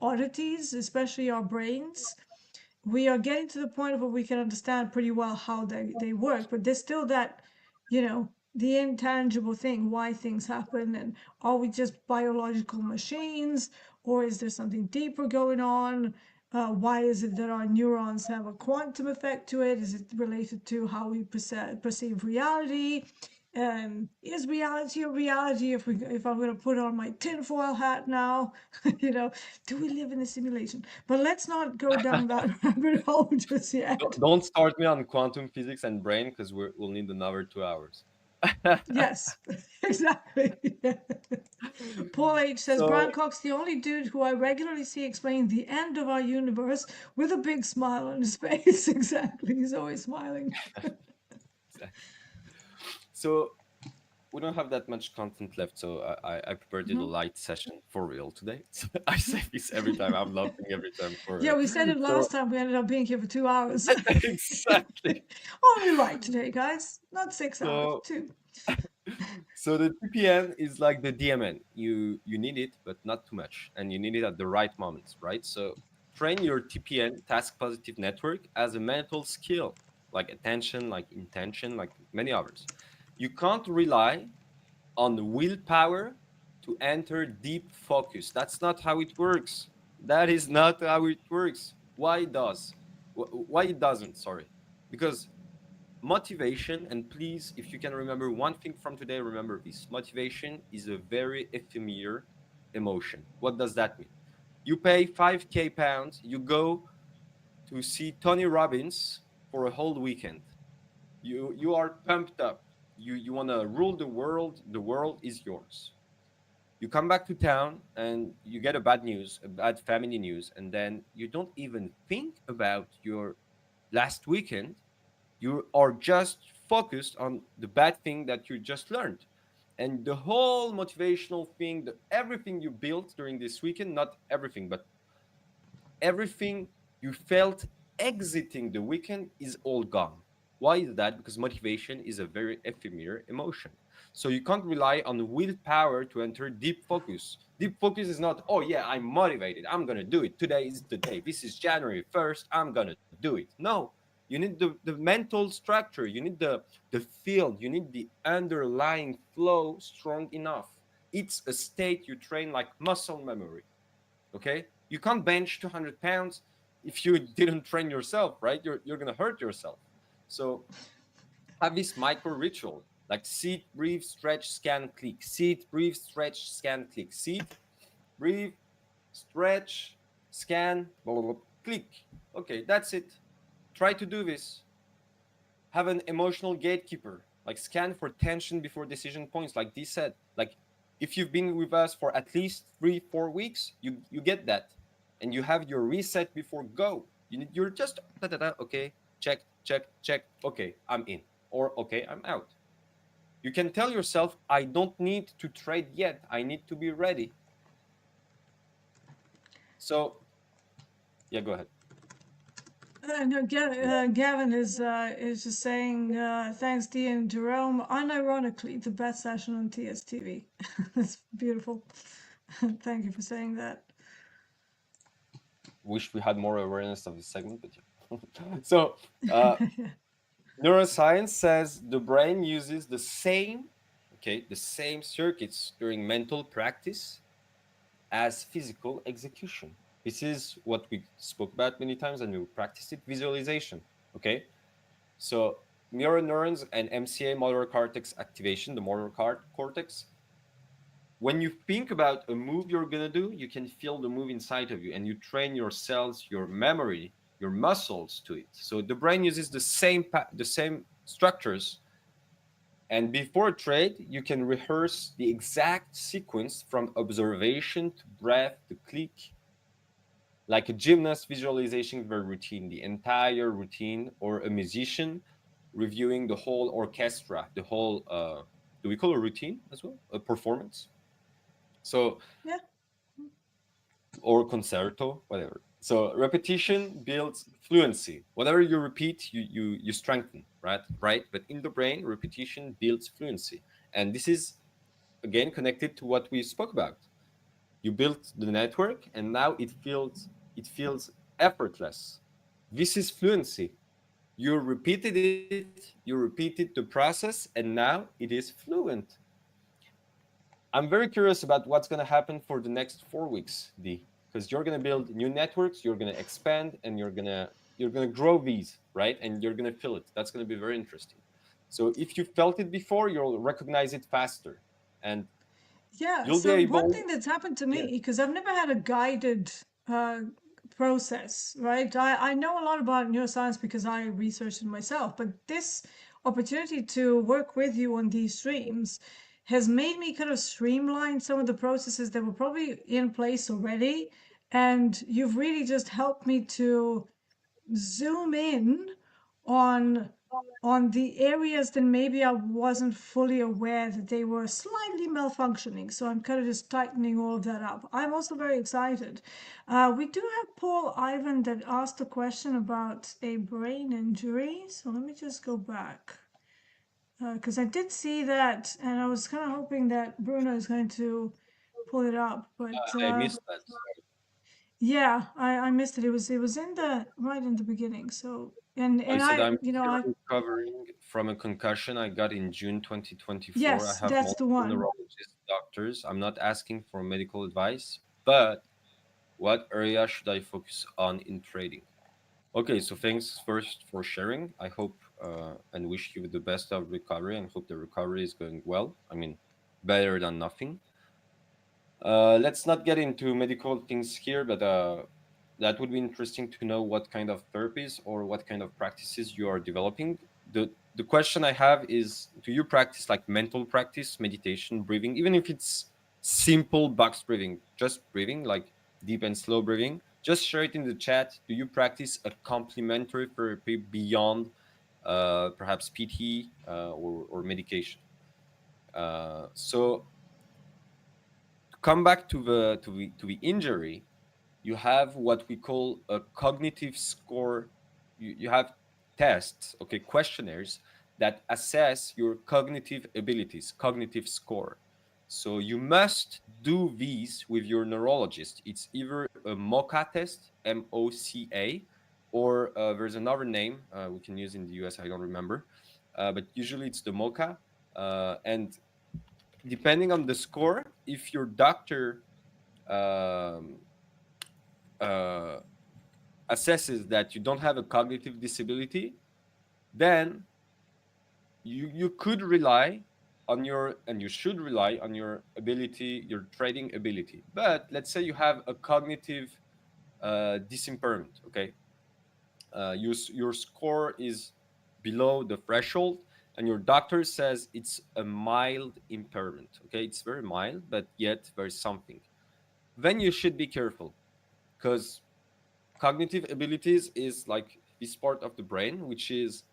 oddities, especially our brains. We are getting to the point where we can understand pretty well how they work, but there's still that, the intangible thing, why things happen, and are we just biological machines, or is there something deeper going on? Why is it that our neurons have a quantum effect to it? Is it related to how we perceive reality? Is reality a reality? If I'm going to put on my tinfoil hat now, do we live in a simulation? But let's not go down that rabbit hole just yet. Don't start me on quantum physics and brain because we'll need another 2 hours. Yes, exactly. Paul H says Brian So Cox, the only dude who I regularly see explain the end of our universe with a big smile on his face. Exactly, he's always smiling. so we don't have that much content left, so I prepared it a Mhm. light session for real today. So I say this every time. I'm laughing every time for Yeah, real. we said it So last time. We ended up being here for 2 hours. exactly. Only light today, guys. Not 6 hours. So 2. so the TPN is like the DMN. You need it, but not too much, and you need it at the right moments, right? So train your TPN, task positive network, as a mental skill, like attention, like intention, like many others. You can't rely on willpower to enter deep focus. That's not how it works. That is not how it works. Why it does? Why it doesn't? Sorry, because motivation, and please, if you can remember one thing from today, remember this: motivation is a very ephemeral emotion. What does that mean? You pay 5k pounds, you go to see Tony Robbins for a whole weekend. You are pumped up. You want to rule the world. The world is yours. You come back to town and you get a bad news, a bad family news, and then you don't even think about your last weekend. You are just focused on the bad thing that you just learned. And the whole motivational thing, everything you built during this weekend, not everything, but everything you felt exiting the weekend is all gone. Why is that? Because motivation is a very ephemeral emotion. So you can't rely on willpower to enter deep focus. Deep focus is not, oh yeah, I'm motivated. I'm going to do it. Today is the day. This is January 1st. I'm going to do it. No, you need the mental structure. You need the field. You need the underlying flow strong enough. It's a state you train like muscle memory. Okay, you can't bench 200 pounds if you didn't train yourself, right? You're gonna hurt yourself. So have this micro ritual, like sit, breathe, stretch, scan, click. Sit, breathe, stretch, scan, click. Sit, breathe, stretch, scan, blah, blah, blah, click. Okay, that's it. Try to do this. Have an emotional gatekeeper, like scan for tension before decision points, like Dee said. Like if you've been with us for at least 3-4 weeks, you get that, and you have your reset before go. You're just da, da, da, okay, check, check, check. Okay, I'm in, or okay, I'm out. You can tell yourself, I don't need to trade yet. I need to be ready. So yeah, go ahead. No, Gavin is just saying thanks, Dee and Jerome. Unironically, the best session on TSTV. That's beautiful. Thank you for saying that. Wish we had more awareness of this segment, but yeah. So neuroscience says the brain uses the same, okay, the same circuits during mental practice as physical execution. This is what we spoke about many times, and we practiced it: visualization. Okay, so mirror neurons and MCA, motor cortex activation, the motor cortex. When you think about a move you're gonna do, you can feel the move inside of you, and you train your cells, your memory, your muscles to it. So the brain uses the same structures, and before a trade, you can rehearse the exact sequence from observation to breath to click, like a gymnast visualization their routine, the entire routine, or a musician reviewing the whole orchestra, the whole, do we call a routine as well? A performance. So, Yeah. or concerto, whatever. So repetition builds fluency. Whatever you repeat, you strengthen, right? Right. But in the brain, repetition builds fluency, and this is again connected to what we spoke about. You built the network, and now it feels effortless. This is fluency. You repeated it. You repeated the process, and now it is fluent. I'm very curious about what's going to happen for the next 4 weeks, D. because you're gonna build new networks, you're gonna expand, and you're gonna grow these, right? And you're gonna feel it. That's gonna be very interesting. So if you felt it before, you'll recognize it faster, and Yeah, you'll be so one able. thing that's happened to Yeah. me, because I've never had a guided uh, process, right? I know a lot about neuroscience because I researched it myself, but this opportunity to work with you on these streams has made me kind of streamline some of the processes that were probably in place already. And you've really just helped me to zoom in on the areas that maybe I wasn't fully aware that they were slightly malfunctioning. So I'm kind of just tightening all of that up. I'm also very excited. We do have Paul Ivan that asked a question about a brain injury. So let me just go back. Because I did see that, and I was kind of hoping that Bruno is going to pull it up, but I missed that. yeah, I missed it. It was in the right in the beginning. So I and said I I'm still I recovering from a concussion I got in June 2024. I yes, have that's the multiple one. neurologist doctors. I'm not asking for medical advice, but what area should I focus on in trading? Okay, so thanks first for sharing. I hope and wish you the best of recovery and hope the recovery is going well. I mean, better than nothing. Let's not get into medical things here, but that would be interesting to know what kind of therapies or what kind of practices you are developing. The question I have is, do you practice like mental practice, meditation, breathing, even if it's simple box breathing, just breathing, like deep and slow breathing? Just share it in the chat. Do you practice a complementary therapy beyond perhaps PT or medication? So to come back to the injury, you have what we call a cognitive score. You have tests, okay, questionnaires that assess your cognitive abilities, cognitive score. So you must do these with your neurologist. It's either a MOCA test, MOCA, or there's another name we can use in the US, I don't remember, but usually it's the MOCA. And depending on the score, if your doctor um, uh, assesses that you don't have a cognitive disability, then you could rely on your and you should rely on your ability, your trading ability. But let's say you have a cognitive disimpairment. Okay, your score is below the threshold, and your doctor says it's a mild impairment. Okay, it's very mild, but yet there's something. Then you should be careful because cognitive abilities is like this part of the brain which is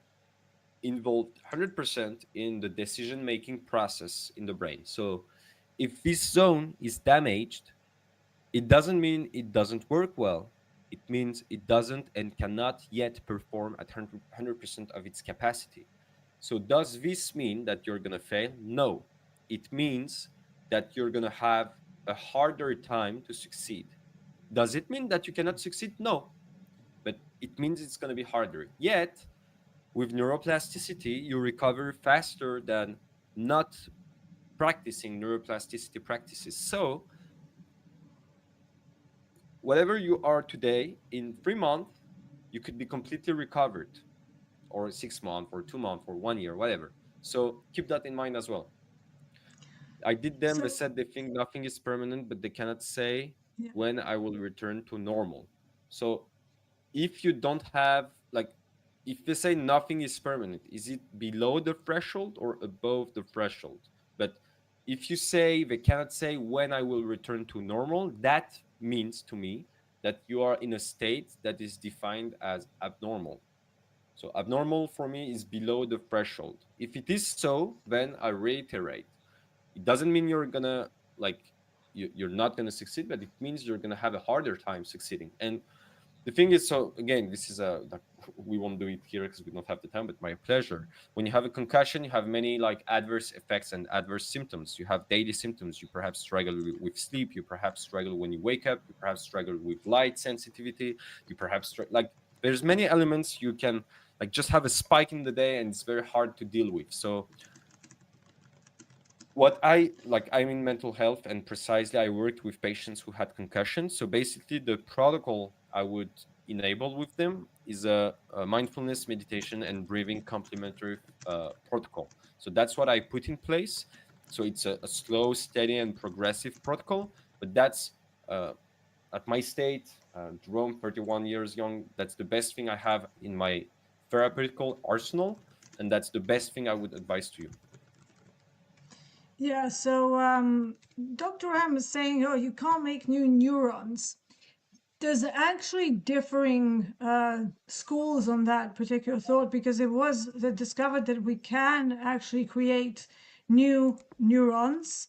involved 100% in the decision making process in the brain. So if this zone is damaged, it doesn't mean it doesn't work well. It means it doesn't and cannot yet perform at 100% of its capacity. So does this mean that you're going to fail? No. It means that you're going to have a harder time to succeed. Does it mean that you cannot succeed? No, but it means it's going to be harder. Yet, with neuroplasticity, you recover faster than not practicing neuroplasticity practices. So, whatever you are today, in 3 months, you could be completely recovered, or 6 months, or 2 months, or 1 year, whatever. So, keep that in mind as well. I did them, they So said they think nothing is permanent, but they cannot say yeah. when I will return to normal. So, if you don't have like if they say nothing is permanent, is it below the threshold or above the threshold? But if you say they cannot say when I will return to normal, that means to me that you are in a state that is defined as abnormal. So abnormal for me is below the threshold. If it is so, then I reiterate, it doesn't mean you're gonna like you're not gonna succeed, but it means you're gonna have a harder time succeeding. And the thing is, so again, this is a like, we won't do it here because we don't have the time, but my pleasure. When you have a concussion, you have many like adverse effects and adverse symptoms. You have daily symptoms. You perhaps struggle with sleep. You perhaps struggle when you wake up. You perhaps struggle with light sensitivity. You perhaps like there's many elements you can like just have a spike in the day, and it's very hard to deal with. So what I like, I'm in mental health, and precisely I worked with patients who had concussions. So basically, the protocol I would enable with them is a mindfulness, meditation, and breathing complementary protocol. So that's what I put in place. So it's a slow, steady, and progressive protocol. But that's uh, at my state, Jerome, 31 years young. That's the best thing I have in my therapeutical arsenal, and that's the best thing I would advise to you. Yeah, so Dr. M is saying, oh, you can't make new neurons. There's actually differing schools on that particular thought because it was discovered that we can actually create new neurons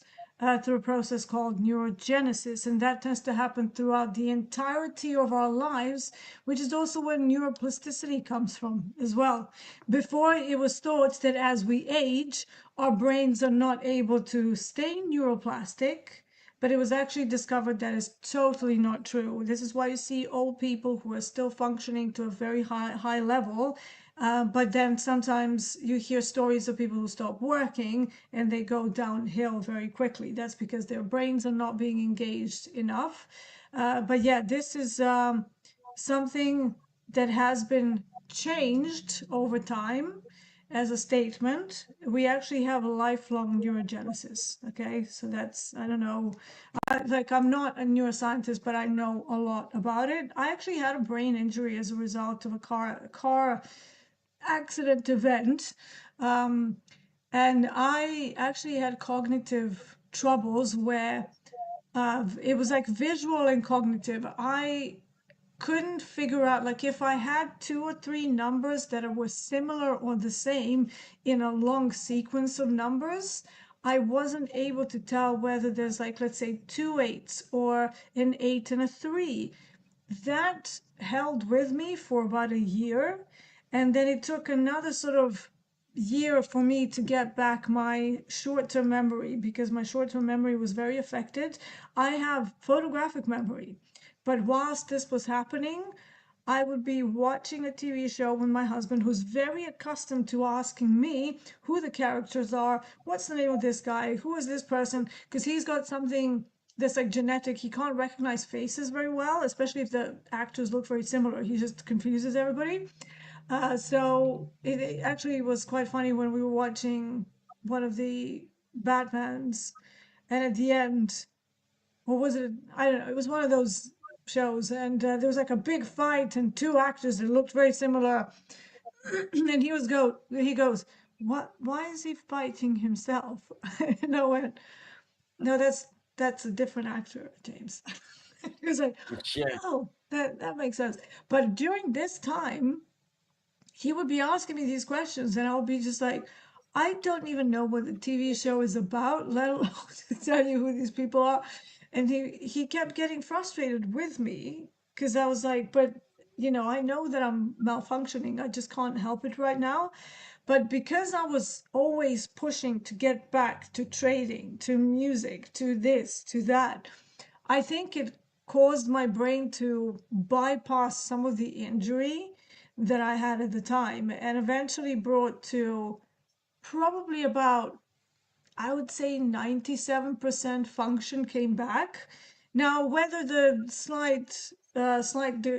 through a process called neurogenesis, and that tends to happen throughout the entirety of our lives, which is also where neuroplasticity comes from as well. Before, it was thought that as we age, our brains are not able to stay neuroplastic, but it was actually discovered that is totally not true. This is why you see old people who are still functioning to a very high level. But then sometimes you hear stories of people who stop working and they go downhill very quickly. That's because their brains are not being engaged enough. But yeah, this is something that has been changed over time as a statement. We actually have a lifelong neurogenesis. Okay, so that's, I don't know, like I'm not a neuroscientist, but I know a lot about it. I actually had a brain injury as a result of a car accident event, um, and I actually had cognitive troubles where it was like visual and cognitive. I couldn't figure out, like, if I had two or three numbers that were similar or the same in a long sequence of numbers, I wasn't able to tell whether there's, like, let's say two eights or an eight and a three. That held with me for about a year, and then it took another sort of year for me to get back my short-term memory because my short-term memory was very affected. I have photographic memory, but whilst this was happening, I would be watching a TV show with my husband, who's very accustomed to asking me who the characters are, what's the name of this guy, who is this person, because he's got something that's like genetic. He can't recognize faces very well, especially if the actors look very similar. He just confuses everybody. So it actually was quite funny when we were watching one of the Batmans, and at the end, or was it? I don't know. It was one of those shows, and there was like a big fight and two actors that looked very similar. And he goes, what? Why is he fighting himself? And I went, no, that's a different actor, James. He was like, Yeah. oh, that makes sense. But during this time, he would be asking me these questions, and I'll be just like, I don't even know what the TV show is about, let alone to tell you who these people are. And he kept getting frustrated with me because I was like, but I know that I'm malfunctioning. I just can't help it right now. But because I was always pushing to get back to trading, to music, to this, to that, I think it caused my brain to bypass some of the injury that I had at the time and eventually brought to probably about, I would say, 97% function came back. Now, whether the slight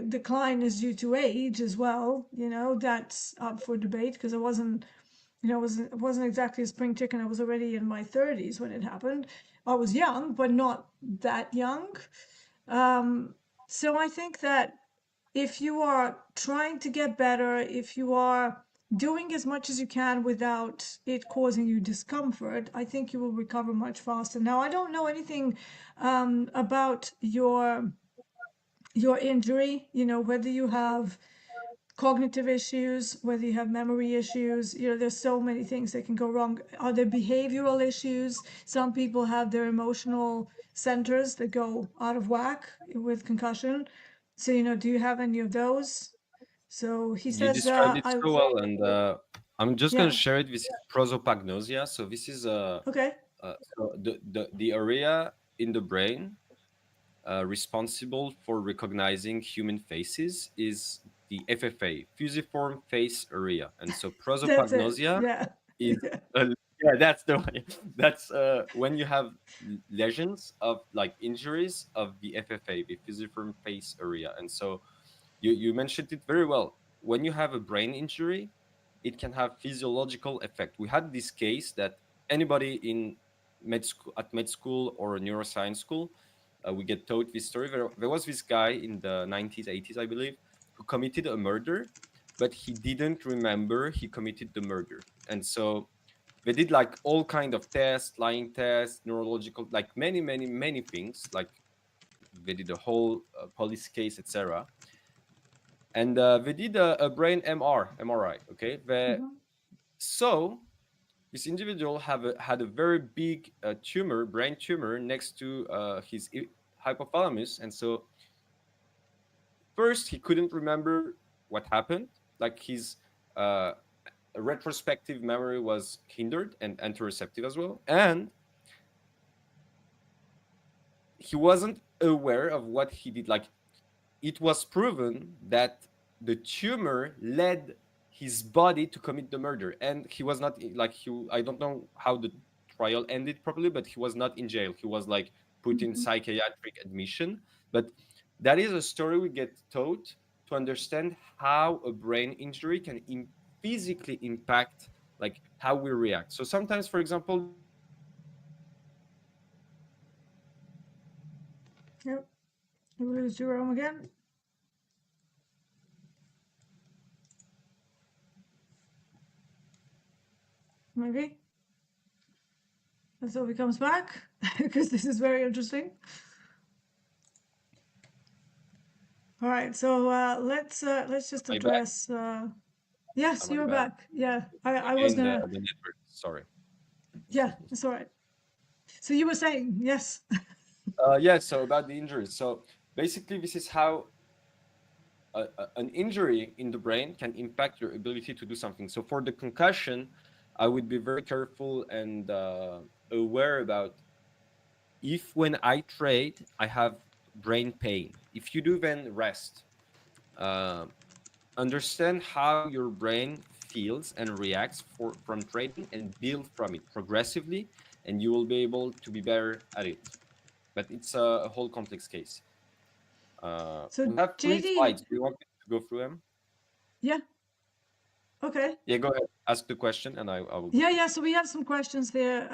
decline is due to age as well, that's up for debate because I wasn't exactly a spring chicken. I was already in my 30s when it happened. I was young, but not that young. Um, so I think that if you are trying to get better, if you are doing as much as you can without it causing you discomfort, I think you will recover much faster. Now, I don't know anything about your injury, whether you have cognitive issues, whether you have memory issues, there's so many things that can go wrong. Are there behavioral issues? Some people have their emotional centers that go out of whack with concussion. So, do you have any of those? So he You says, described it I, so well, and I'm just gonna yeah, share it. This is prosopagnosia. So this is okay. so the area in the brain responsible for recognizing human faces is the FFA, fusiform face area, and so That's it. prosopagnosia Yeah. is Yeah. a Yeah, that's the way. That's when you have lesions of like injuries of the FFA, the fusiform face area, and so you mentioned it very well. When you have a brain injury, it can have physiological effect. We had this case that anybody in med school or a neuroscience school, we get taught this story. There was this guy in the 90s, 80s, I believe, who committed a murder, but he didn't remember he committed the murder, and so they did like all kind of tests, lying tests, neurological, like many things. Like they did a whole police case, etc. And they did a brain MRI. Okay, Mhm. so this individual had a very big tumor, brain tumor, next to his hypothalamus, and so first he couldn't remember what happened. Like his uh, retrospective memory was hindered and interoceptive as well, and he wasn't aware of what he did. Like it was proven that the tumor led his body to commit the murder, and he was not like he. I don't know how the trial ended properly, but he was not in jail. He was like put in Mhm. psychiatric admission. But that is a story we get taught to understand how a brain injury can physically impact like how we react. So sometimes, for example, you have a Yep. We lose Jerome again. Maybe. Until he comes back, because this is very interesting. All right, so let's just my bad. address. Yes, Am I you're bad? back. Yeah, I was Again, gonna. the network. Sorry. Yeah, it's all right. So you were saying yes. Yeah, so about the injuries. So basically, this is how an injury in the brain can impact your ability to do something. So for the concussion, I would be very careful and aware about if when I trade, I have brain pain. If you do, then rest. Uh, Understand how your brain feels and reacts from trading and build from it progressively, and you will be able to be better at it. But it's a whole complex case. So We have three JD, slides. Do you want me to go through them? yeah, okay. Yeah, go ahead. Ask the question, and I will go Yeah, through yeah. it. So we have some questions there.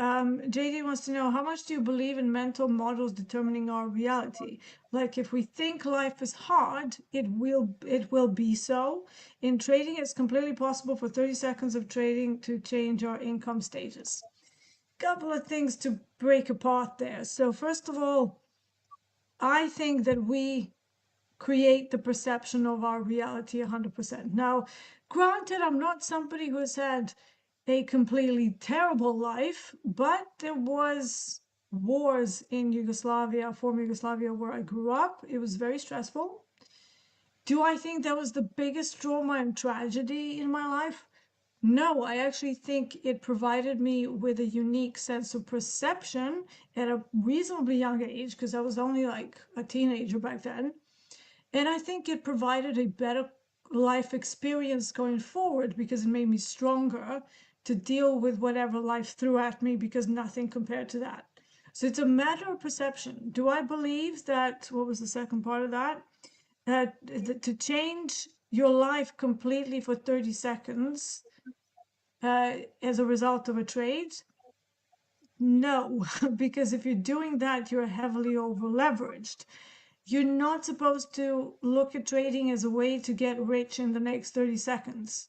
JD wants to know how much do you believe in mental models determining our reality? Like if we think life is hard, it will be so. In trading, it's completely possible for 30 seconds of trading to change our income status. Couple of things to break apart there. So first of all, I think that we create the perception of our reality 100%. Now, granted, I'm not somebody who has had a completely terrible life, but there was wars in Yugoslavia, former Yugoslavia, where I grew up. It was very stressful. Do I think that was the biggest trauma and tragedy in my life? No, I actually think it provided me with a unique sense of perception at a reasonably young age, because I was only like a teenager back then. And I think it provided a better life experience going forward because it made me stronger to deal with whatever life threw at me, because nothing compared to that. So it's a matter of perception. Do I believe that, what was the second part of that? To change your life completely for 30 seconds as a result of a trade? No, because if you're doing that, you're heavily over leveraged. You're not supposed to look at trading as a way to get rich in the next 30 seconds.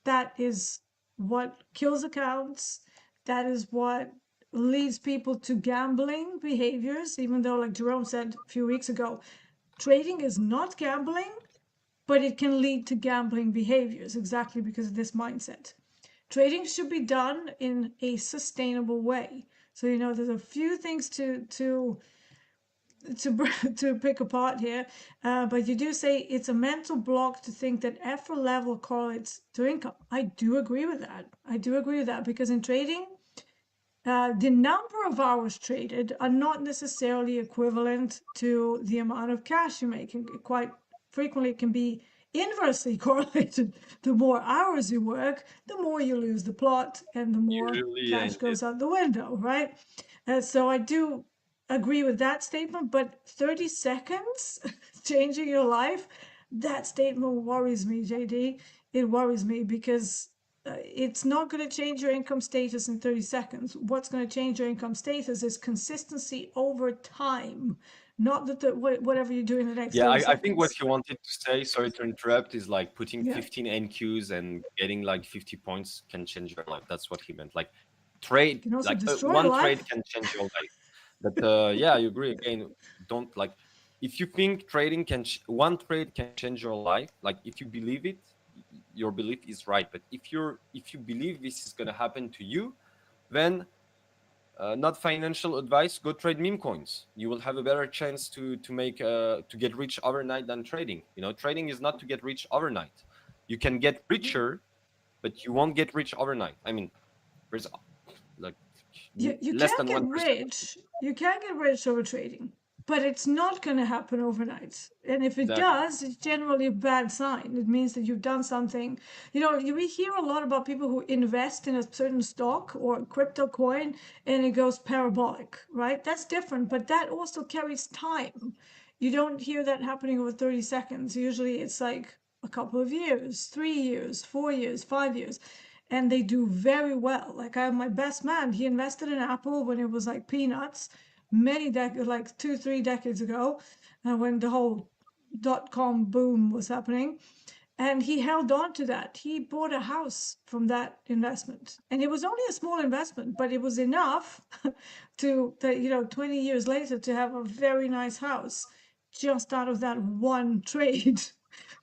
That is what kills accounts. That is what leads people to gambling behaviors, even though, like Jerome said a few weeks ago, trading is not gambling, but it can lead to gambling behaviors exactly because of this mindset. Trading should be done in a sustainable way. So, there's a few things to pick apart here, but you do say it's a mental block to think that effort level correlates to income. I do agree with that. I do agree with that because in trading, the number of hours traded are not necessarily equivalent to the amount of cash you're making. Quite frequently, it can be inversely correlated. The more hours you work, the more you lose the plot and the more Usually, yeah, cash indeed. goes out the window, right? So I do agree with that statement, but 30 seconds changing your life, that statement worries me, JD. It worries me because it's not going to change your income status in 30 seconds. What's going to change your income status is consistency over time, not that whatever you do in the next Yeah, 30 I think what seconds. he wanted to say, sorry to interrupt, is like putting Yeah, 15 NQs and getting like 50 points can change your life. That's what he meant. Like trade, can also like destroy your one trade life. can change your life. But yeah, I agree. Again, don't like if you think trading can one trade can change your life. Like if you believe it, your belief is right. But if you believe this is gonna happen to you, then not financial advice, go trade meme coins. You will have a better chance to get rich overnight than trading. Trading is not to get rich overnight. You can get Yeah. richer, but you won't get rich overnight. I mean, there's like You less can than get 1%. rich. You can get rich over trading, but it's not going to happen overnight. And if it Exactly. does, it's generally a bad sign. It means that you've done something. We hear a lot about people who invest in a certain stock or crypto coin and it goes parabolic, right? That's different, but that also carries time. You don't hear that happening over 30 seconds. Usually it's like a couple of years, 3 years, 4 years, 5 years, and they do very well. Like I have my best man, he invested in Apple when it was like peanuts, like 2, 3 decades ago, when the whole .com boom was happening, and he held on to that. He bought a house from that investment, and it was only a small investment, but it was enough to that 20 years later to have a very nice house just out of that one trade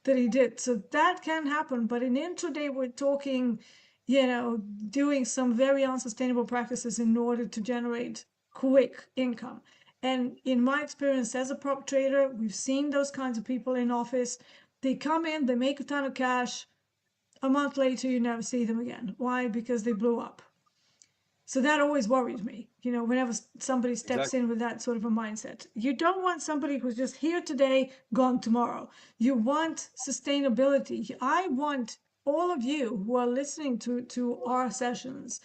that he did. So that can happen, but in intraday we're talking, doing some very unsustainable practices in order to generate quick income. And in my experience as a prop trader, we've seen those kinds of people in office. They come in, they make a ton of cash. A month later, you never see them again. Why? Because they blew up. So that always worried me, whenever somebody steps Exactly. in with that sort of a mindset. You don't want somebody who's just here today, gone tomorrow. You want sustainability. I want all of you who are listening to our sessions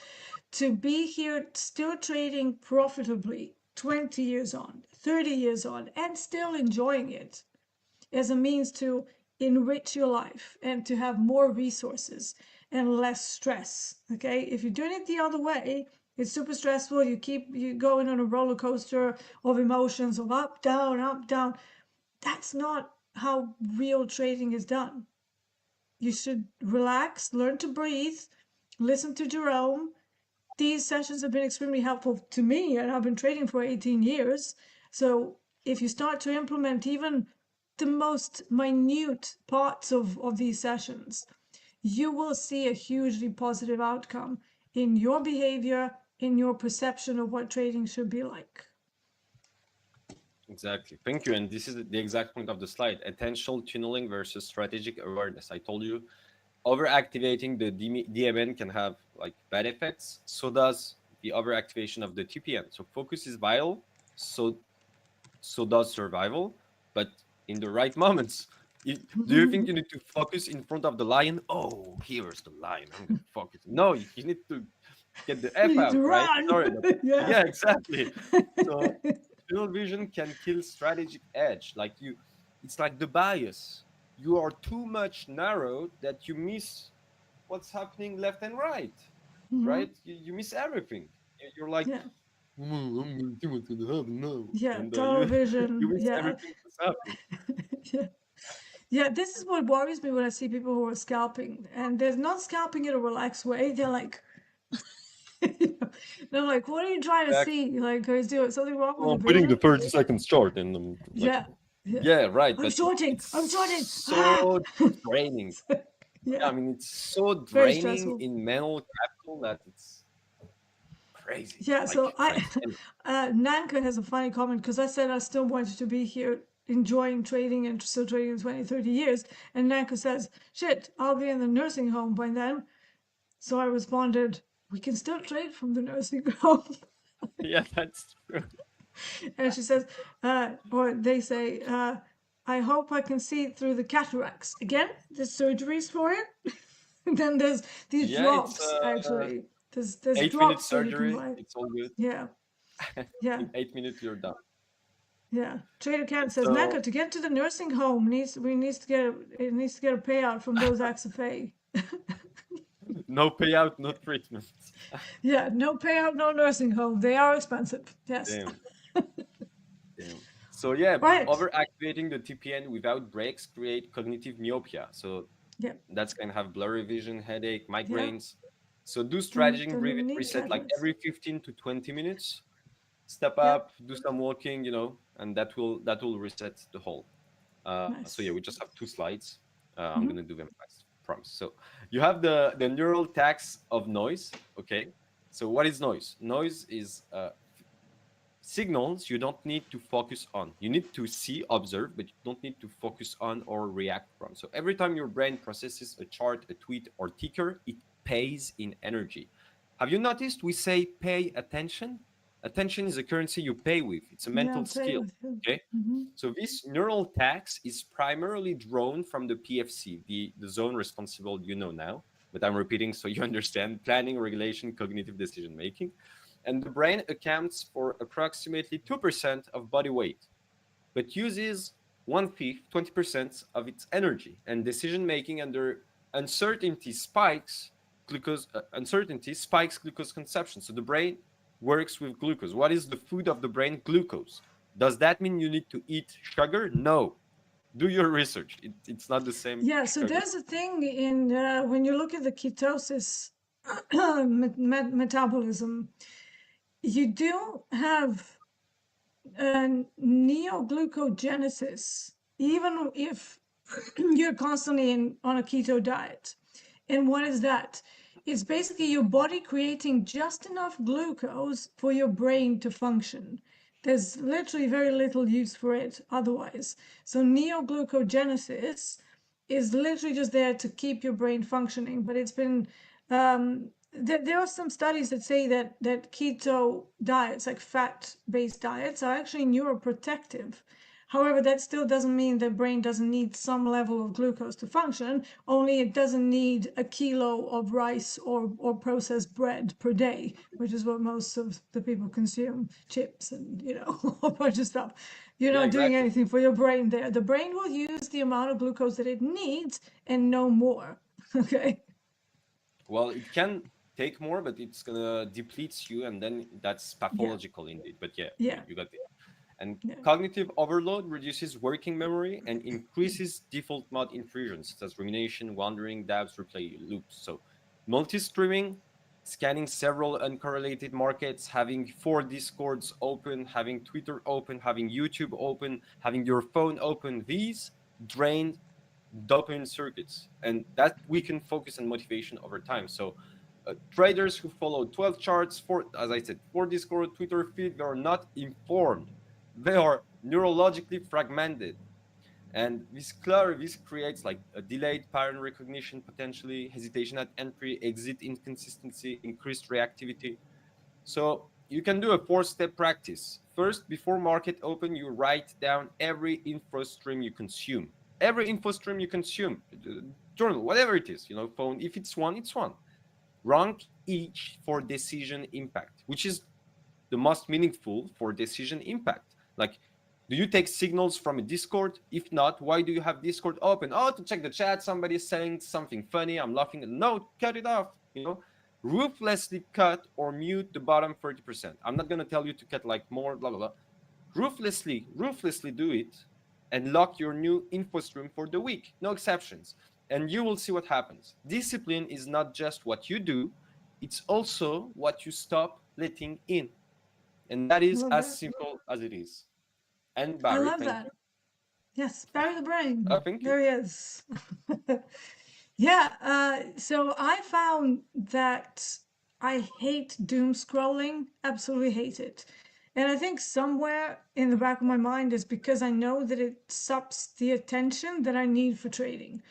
to be here still trading profitably 20 years on, 30 years on, and still enjoying it as a means to enrich your life and to have more resources and less stress. Okay, if you're doing it the other way, it's super stressful. You going on a roller coaster of emotions of up, down, up, down. That's not how real trading is done. You should relax, learn to breathe, listen to Jerome. These sessions have been extremely helpful to me, and I've been trading for 18 years. So if you start to implement even the most minute parts of these sessions, you will see a hugely positive outcome in your behavior, in your perception of what trading should be like. Exactly. Thank you. And this is the exact point of the slide: attentional tunneling versus strategic awareness. I told you, overactivating the DMN can have like bad effects. So does the overactivation of the TPN. So focus is vital. So does survival, but in the right moments. Do you think you need to focus in front of the lion? Oh, here's the lion. I'm gonna focus. No, you need to get the You F need to out, right? run. Sorry, but Yeah. yeah, exactly. So tunnel vision can kill strategic edge. It's like the bias. You are too much narrow that you miss what's happening left and right, Mhm. right? You miss everything. You're like, Yeah. "Mm, I'm gonna see what's gonna happen now," Yeah. and you Television. miss Yeah. everything that's happening. Yeah. Yeah, this is what worries me when I see people who are scalping, and they're not scalping in a relaxed way. They're like, they're like, "What are you trying to Exactly. see? Like, is there something wrong with Oh, the I'm putting the vision?" 30 seconds chart in them. Like, Yeah, yeah. yeah, right. I'm But shorting. it's I'm shorting. Ah! so draining. Yeah, Yeah, I mean, it's so very draining stressful. in mental capital that it's crazy. Yeah, Like, so crazy. And Nanka has a funny comment because I said I still wanted to be here enjoying trading and still trading in 20, 30 years. And Nanka says, shit, I'll be in the nursing home by then. So I responded, we can still trade from the nursing home. yeah, that's true. And she says, or they say, I hope I can see it through the cataracts. Again, there's surgeries for it. And then there's these Yeah, it's drops, actually. There's 8 minute drops that you can surgery. buy. It's all good. Yeah, yeah, In 8 minutes, you're done. yeah. Trader Cat says, So Mecca, to get to the nursing home needs to get it needs to get a payout from those XFA. no payout, no treatment. Yeah, no payout, no nursing home. They are expensive. Yes. Damn, damn. So yeah, Right. overactivating the TPN without breaks create cognitive myopia. So Yeah, that's can have blurry vision, headache, yeah. migraines. So do Don't strategy breathe even need reset like cataracts. every 15 to 20 minutes. Step Yep. up, do some walking, and that will reset the whole. So yeah, Nice. we just have 2 slides. I'm Hmm. gonna do them fast, promise. So you have the neural tax of noise. Okay. So what is noise? Noise is signals you don't need to focus on. You need to see, observe, but you don't need to focus on or react from. So every time your brain processes a chart, a tweet, or ticker, it pays in energy. Have you noticed we say pay attention? Attention is a currency you pay with. It's a Yeah, mental play skill. with him. Okay. Hmm. So this neural tax is primarily drawn from the PFC, the zone responsible, now, but I'm repeating so you understand: planning, regulation, cognitive decision making. And the brain accounts for approximately 2% of body weight, but uses one fifth, 20% of its energy. And decision making under uncertainty spikes glucose consumption. So the brain works with glucose. What is the food of the brain? Glucose. Does that mean you need to eat sugar? No. Do your research. It's not the same Yeah, so sugar. there's a thing in when you look at the ketosis metabolism, you do have neoglucogenesis, even if you're constantly on a keto diet. And what is that? It's basically your body creating just enough glucose for your brain to function. There's literally very little use for it otherwise. So neoglucogenesis is literally just there to keep your brain functioning. But it's been there are some studies that say that keto diets, like fat-based diets, are actually neuroprotective. However, that still doesn't mean the brain doesn't need some level of glucose to function, only it doesn't need a kilo of rice or processed bread per day, which is what most of the people consume, chips and, a whole bunch of stuff. You're Yeah, not doing exactly. anything for your brain there. The brain will use the amount of glucose that it needs and no more. Okay. Well, it can take more, but it's gonna deplete you, and then that's Yeah. pathological indeed. But yeah, you, Yeah. you got it. And Yeah. cognitive overload reduces working memory and increases default mode intrusions, such as rumination, wandering, doubts, replay loops. So, multi-streaming, scanning several uncorrelated markets, having 4 Discords open, having Twitter open, having YouTube open, having your phone open, these drain dopamine circuits, and that weaken focus and motivation over time. So traders who follow 12 charts, as I said, 4 Discord, Twitter feed, they are not informed. They are neurologically fragmented. And this creates like a delayed pattern recognition, potentially hesitation at entry, exit inconsistency, increased reactivity. So you can do a 4-step practice. First, before market open, you write down every info stream you consume. Every info stream you consume, journal, whatever it is, phone. If it's one, it's one. Rank each for decision impact, which is the most meaningful for decision impact. Like, do you take signals from a Discord? If not, why do you have Discord open? Oh, to check the chat. Somebody is saying something funny. I'm laughing. No, cut it off. Ruthlessly cut or mute the bottom 30%. I'm not gonna tell you to cut like more, blah blah blah. Ruthlessly do it, and lock your new info stream for the week. No exceptions. And you will see what happens. Discipline is not just what you do, it's also what you stop letting in. And that I is love as that. simple as it is. And I Barry, love thank that. you. Yes, bury the Oh, brain. thank you. There he is. Yeah, so I found that I hate doom scrolling, absolutely hate it. And I think somewhere in the back of my mind is because I know that it sups the attention that I need for trading.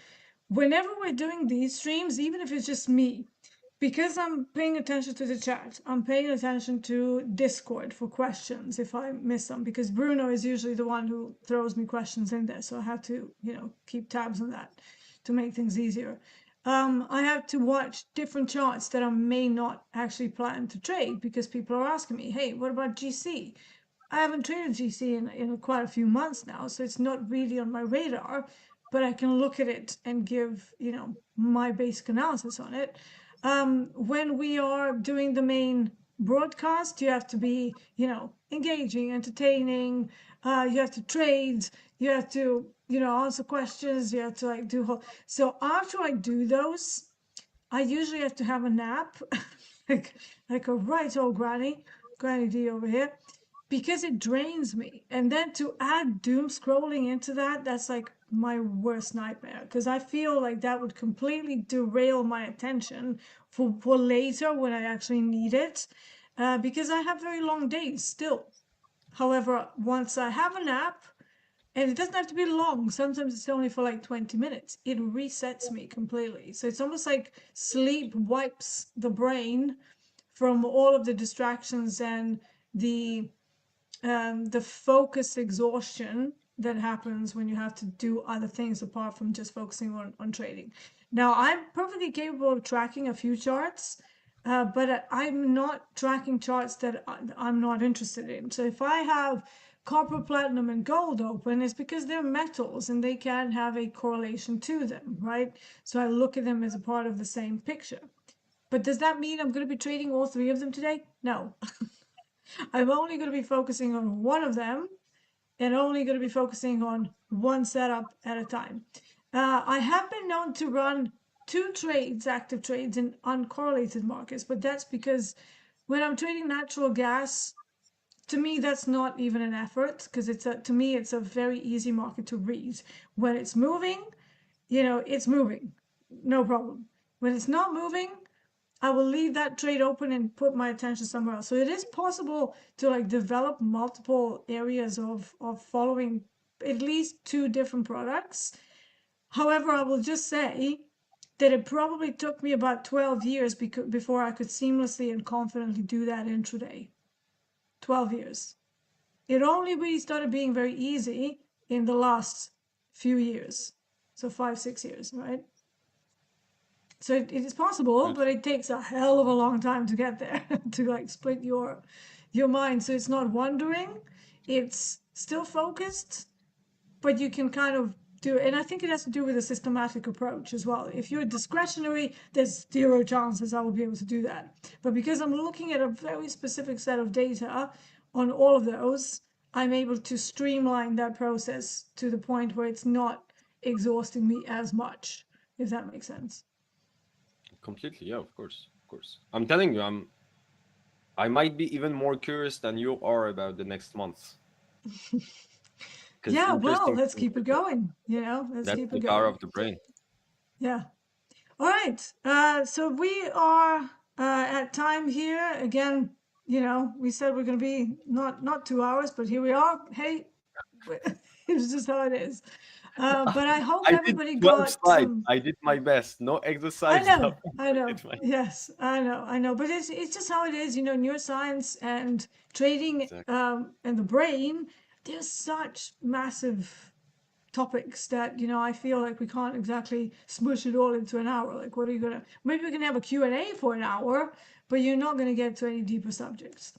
Whenever we're doing these streams, even if it's just me, because I'm paying attention to the chat, I'm paying attention to Discord for questions if I miss them, because Bruno is usually the one who throws me questions in there. So I have to, keep tabs on that to make things easier. I have to watch different charts that I may not actually plan to trade because people are asking me, hey, what about GC? I haven't traded GC in quite a few months now, so it's not really on my radar, but I can look at it and give, my basic analysis on it. When we are doing the main broadcast, you have to be, engaging, entertaining, you have to trade, you have to, answer questions, you have to like do whole. So after I do those, I usually have to have a nap, like a right old Granny D over here, because it drains me. And then to add doom scrolling into that, that's like my worst nightmare because I feel like that would completely derail my attention for later when I actually need it, because I have very long days still. However, once I have a nap, and it doesn't have to be long, sometimes it's only for like 20 minutes, it resets me completely. So it's almost like sleep wipes the brain from all of the distractions and the the focus exhaustion that happens when you have to do other things apart from just focusing on trading. Now, I'm perfectly capable of tracking a few charts, but I'm not tracking charts that I'm not interested in. So if I have copper, platinum, and gold open, it's because they're metals and they can have a correlation to them, right? So I look at them as a part of the same picture. But does that mean I'm going to be trading all three of them today? No. I'm only going to be focusing on one of them and only going to be focusing on one setup at a time. I have been known to run two trades, active trades in uncorrelated markets, but that's because when I'm trading natural gas, to me that's not even an effort because to me it's a very easy market to read. When it's moving, it's moving, no problem. When it's not moving, I will leave that trade open and put my attention somewhere else. So it is possible to like develop multiple areas of following at least two different products. However, I will just say that it probably took me about 12 years before I could seamlessly and confidently do that intraday. 12 years. It only really started being very easy in the last few years. So 5, 6 years, right? So it is possible, but it takes a hell of a long time to get there to like split your mind. So it's not wandering, it's still focused, but you can kind of do it. And I think it has to do with a systematic approach as well. If you're discretionary, there's zero chances I will be able to do that. But because I'm looking at a very specific set of data on all of those, I'm able to streamline that process to the point where it's not exhausting me as much, if that makes sense. Completely, yeah, of course, of course. I'm telling you, I might be even more curious than you are about the next month. Yeah, well, Interesting. let's keep it going. Let's That's keep the it power going. of the brain. Yeah. All right. So we are at time here again. We said we're going to be not 2 hours, but here we are. Hey, it's just how it is. But I hope I did everybody 12 got slides. some. I did my best. No I exercise know, stuff. I know. Did my- Yes, I know. But it's just how it is. Neuroscience and trading Exactly. and the brain. There's such massive topics that I feel like we can't exactly smush it all into an hour. Like, what are you gonna? Maybe we can have a Q&A for an hour, but you're not gonna get to any deeper subjects.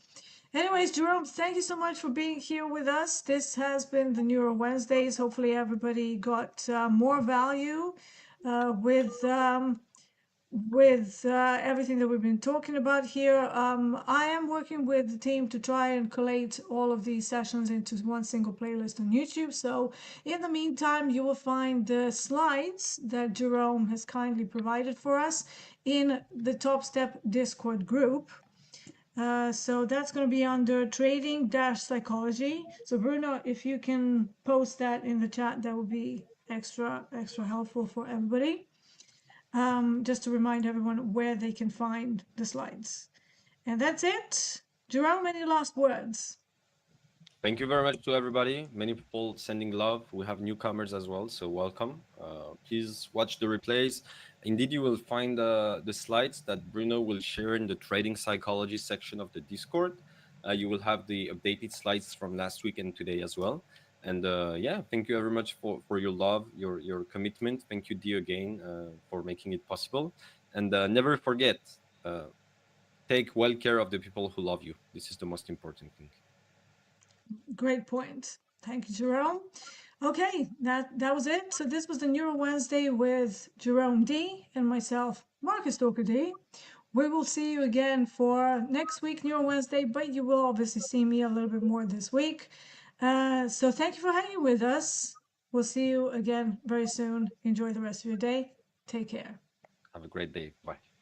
Anyways, Jerome, thank you so much for being here with us. This has been the Neuro Wednesdays. Hopefully, everybody got more value with everything that we've been talking about here. I am working with the team to try and collate all of these sessions into one single playlist on YouTube. So in the meantime, you will find the slides that Jerome has kindly provided for us in the Topstep Discord group. So that's going to be under trading dash psychology. So Bruno, if you can post that in the chat, that would be extra helpful for everybody. Just to remind everyone where they can find the slides. And that's it. Jerome, any last words? Thank you very much to everybody. Many people sending love. We have newcomers as well, so welcome. Please watch the replays Indeed, you will find the slides that Bruno will share in the trading psychology section of the Discord. You will have the updated slides from last week and today as well. And yeah, thank you very much for your love, your commitment. Thank you, Dio, again, for making it possible. And never forget, uh, take well care of the people who love you. This is the most important thing. Great point. Thank you, Jerome. Okay, that was it. So this was the Neuro Wednesday with Jerome D and myself, Marcus Stoker D. We will see you again for next week, Neuro Wednesday, but you will obviously see me a little bit more this week. So thank you for hanging with us. We'll see you again very soon. Enjoy the rest of your day. Take care. Have a great day. Bye.